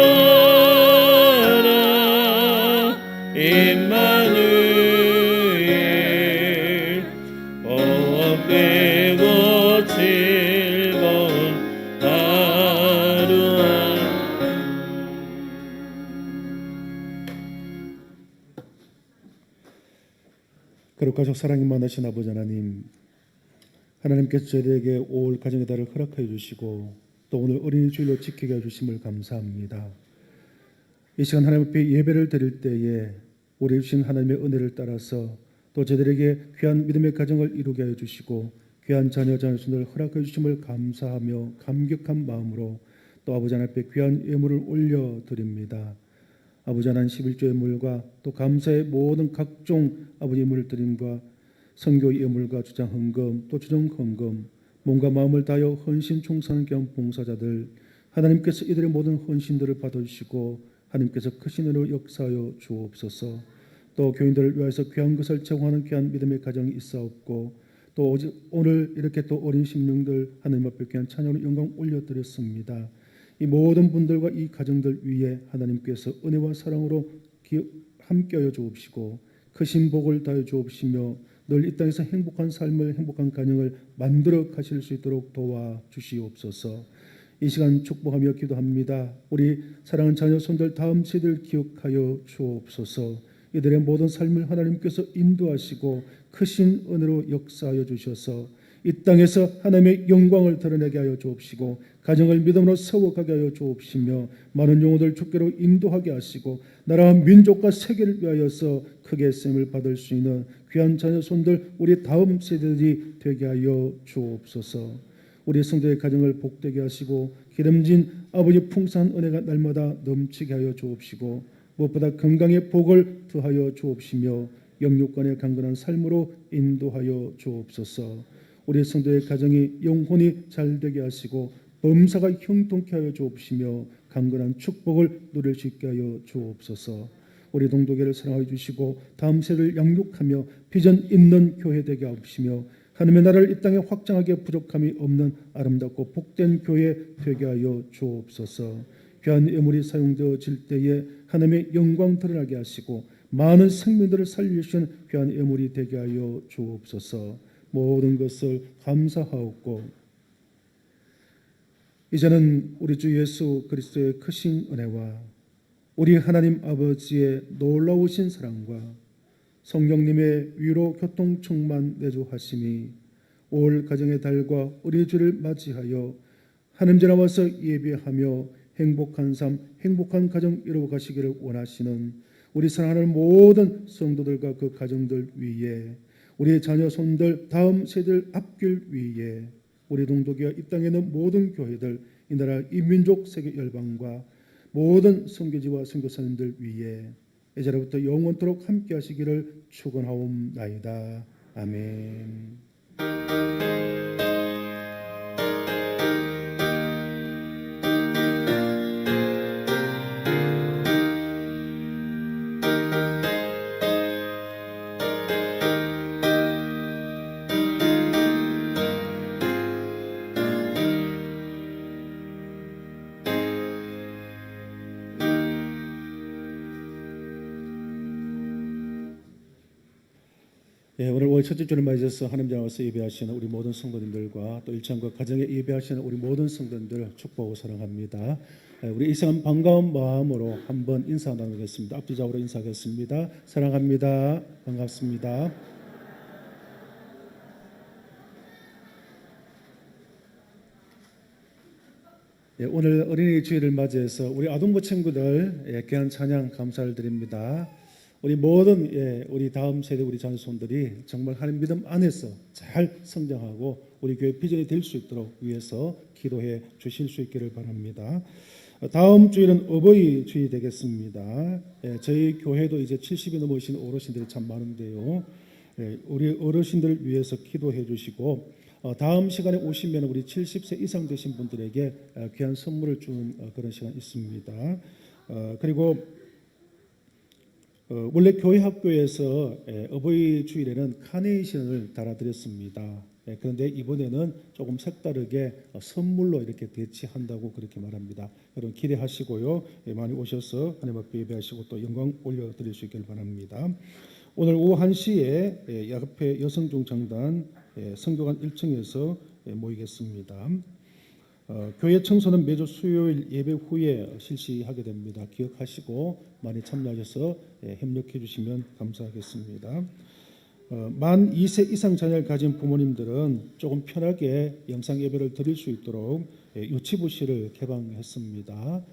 임마누엘 복되고 즐거운 하루하 거룩하시고 사랑이 많으신 아버지 하나님, 하나님께서 저희에게 올 가정의 달을 허락하여 주시고 또 오늘 어린이 주일로 지키게 해주심을 감사합니다. 이 시간 하나님 앞에 예배를 드릴 때에 우리 주신 하나님의 은혜를 따라서 또 저희들에게 귀한 믿음의 가정을 이루게 하여 주시고 귀한 자녀 자손을 허락하여 주심을 감사하며 감격한 마음으로 또 아버지 하나님 앞에 귀한 예물을 올려드립니다. 아버지 하나님 11조 예물과 또 감사의 모든 각종 아버지 예물 드림과 선교 예물과 주장 헌금 또 주정 헌금 몸과 마음을 다하여 헌신 총사하는 귀한 봉사자들 하나님께서 이들의 모든 헌신들을 받아주시고 하나님께서 크신 은혜로 역사하여 주옵소서. 또 교인들을 위하여서 귀한 것을 제공하는 귀한 믿음의 가정이 있사옵고 또 오늘 이렇게 또 어린 심령들 하나님 앞에 귀한 찬양으로 영광 올려드렸습니다. 이 모든 분들과 이 가정들 위에 하나님께서 은혜와 사랑으로 함께하여 주옵시고 크신 복을 다해 주옵시며 늘 이 땅에서 행복한 삶을 행복한 가정을 만들어 가실 수 있도록 도와주시옵소서. 이 시간 축복하며 기도합니다. 우리 사랑하는 자녀 손들 다음 세대를 기억하여 주옵소서. 이들의 모든 삶을 하나님께서 인도하시고 크신 은혜로 역사하여 주셔서 이 땅에서 하나님의 영광을 드러내게 하여 주옵시고 가정을 믿음으로 세워가게 하여 주옵시며 많은 영혼들 주께로 인도하게 하시고 나라와 민족과 세계를 위하여서 크게 쓰임을 받을 수 있는 귀한 자녀 손들 우리 다음 세대들이 되게 하여 주옵소서. 우리 성도의 가정을 복되게 하시고 기름진 아버지 풍성한 은혜가 날마다 넘치게 하여 주옵시고 무엇보다 건강의 복을 더하여 주옵시며 영육간의 강건한 삶으로 인도하여 주옵소서. 우리 성도의 가정이 영혼이 잘되게 하시고 범사가 형통케 하여 주옵시며 강건한 축복을 누릴 수 있게 하여 주옵소서. 우리 동독교를 사랑하여 주시고 다음 세대를 양육하며 비전 있는 교회 되게 하옵시며 하나님의 나라를 이 땅에 확장하게 부족함이 없는 아름답고 복된 교회 되게 하여 주옵소서. 귀한 예물이 사용되어질 때에 하나님의 영광 드러나게 하시고 많은 생명들을 살리시는 귀한 예물이 되게 하여 주옵소서. 모든 것을 감사하옵고 이제는 우리 주 예수 그리스도의 크신 은혜와 우리 하나님 아버지의 놀라우신 사랑과 성령님의 위로 교통 충만 내주하심이 올 가정의 달과 우리 주를 맞이하여 하나님 전에 와서 예배하며 행복한 삶, 행복한 가정 이루어 가시기를 원하시는 우리 사랑하는 모든 성도들과 그 가정들 위에 우리의 자녀 손들 다음 세대를 앞길 위에 우리 동독이와 이 땅에 있는 모든 교회들 이 나라 이 민족 세계 열방과 모든 선교지와 선교사님들 위에 이제로부터 영원토록 함께 하시기를 축원하옵나이다. 아멘. 오늘 첫째 주를 맞이해서 하나님 나와서 예배하시는 우리 모든 성도님들과 또 일창과 가정에 예배하시는 우리 모든 성도님들 축복하고 사랑합니다. 우리 이 시간 반가운 마음으로 한번 인사 나누겠습니다. 앞뒤좌우로 인사하겠습니다. 사랑합니다. 반갑습니다. 오늘 어린이 주일을 맞이해서 우리 아동부 친구들 귀한 찬양 감사를 드립니다. 우리 모든 우리 다음 세대 우리 자손들이 정말 하나님 믿음 안에서 잘 성장하고 우리 교회 비전이 될 수 있도록 위해서 기도해 주실 수 있기를 바랍니다. 다음 주일은 어버이 주일 되겠습니다. 저희 교회도 이제 70이 넘으신 어르신들이 참 많은데요. 우리 어르신들을 위해서 기도해 주시고 다음 시간에 오시면 우리 70세 이상 되신 분들에게 귀한 선물을 주는 그런 시간 있습니다. 그리고 원래 교회 학교에서 어버이 주일에는 카네이션을 달아드렸습니다. 그런데 이번에는 조금 색다르게 선물로 이렇게 대치한다고 그렇게 말합니다. 여러분 기대하시고요. 많이 오셔서 하나님 앞에 예배하시고 또 영광 올려드릴 수 있기를 바랍니다. 오늘 오후 1시에 야곱회 여성중창단 성교관 1층에서 모이겠습니다. 교회 청소는 매주 수요일 예배 후에 실시하게 됩니다. 기억하시고 많이 참여하셔서 협력해 주시면 감사하겠습니다. 만 2세 이상 자녀를 가진 부모님들은 조금 편하게 영상 예배를 드릴 수 있도록 유치부실을 개방했습니다.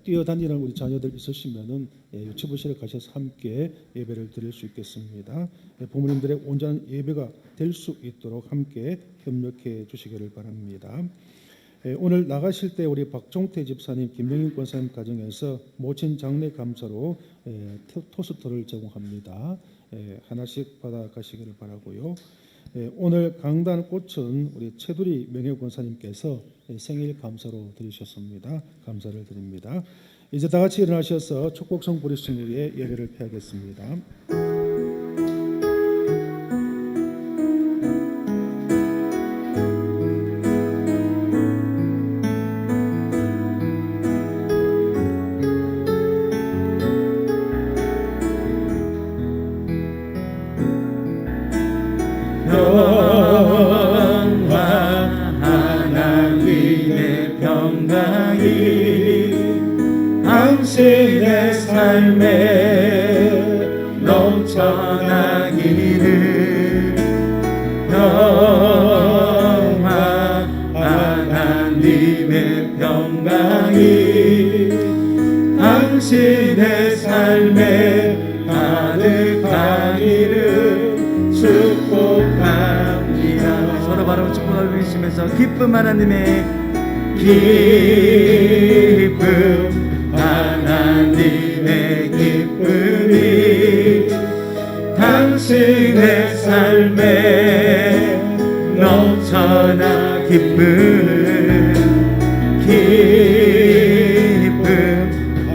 뛰어다니는 우리 자녀들 있으시면은 유치부실에 가셔서 함께 예배를 드릴 수 있겠습니다. 부모님들의 온전한 예배가 될 수 있도록 함께 협력해 주시기를 바랍니다. 오늘 나가실 때 우리 박종태 집사님, 김명인 권사님 가정에서 모친 장례 감사로 토스터를 제공합니다. 하나씩 받아가시기를 바라고요. 오늘 강단 꽃은 우리 최두리 명예권사님께서 생일 감사로 드리셨습니다. 감사를 드립니다. 이제 다 같이 일어나셔서 축복성 부르신 후에 예배를 펴겠습니다. 당신의 삶에 넘쳐나기를 평화 하나님의 평강이 당신의 삶에 가득하기를 축복합니다. 서로 바로 축복을 외치면서 기쁨 하나님의 기쁨 하나님의 기쁨이 당신의 삶에 넘쳐나 기쁨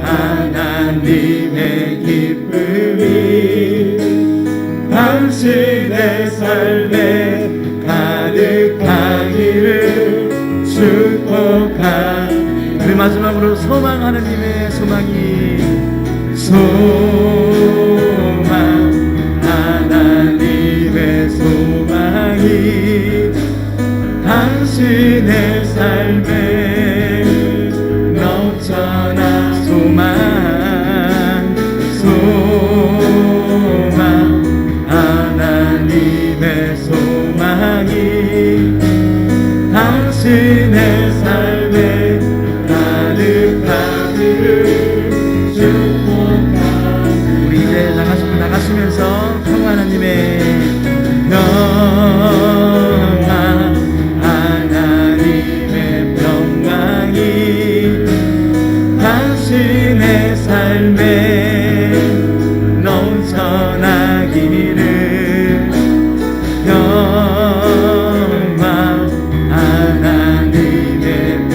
하나님의 기쁨이 당신의 삶에 가득하기를 축복합니다. 우리 마지막으로 소망 하나님의 소망이 하나님의 소망이 당신의 삶에 넘쳐나 소망 하나님의 소망이 당신의 삶에 우리 이제 나가시면서 평화 하나님의 평강이 당신의 삶에 넘쳐나기를 평화 하나님의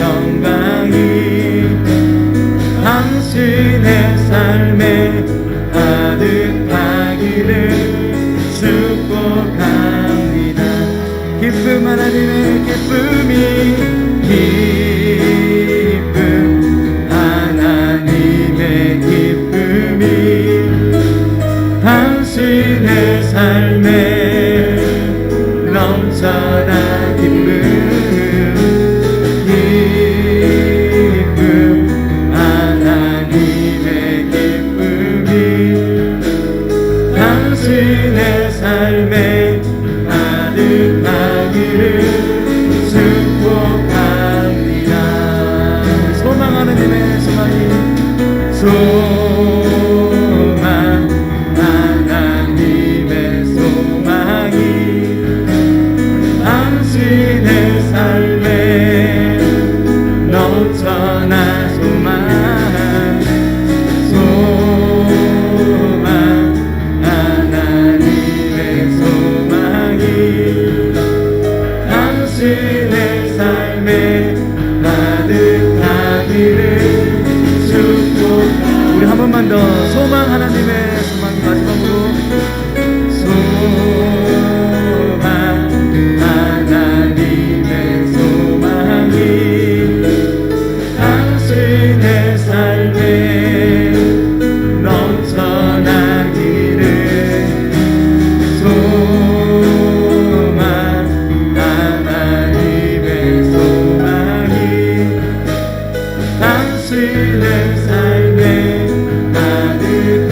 삶에 가득하기를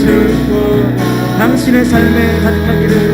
축복 당신의 삶에 가득하기를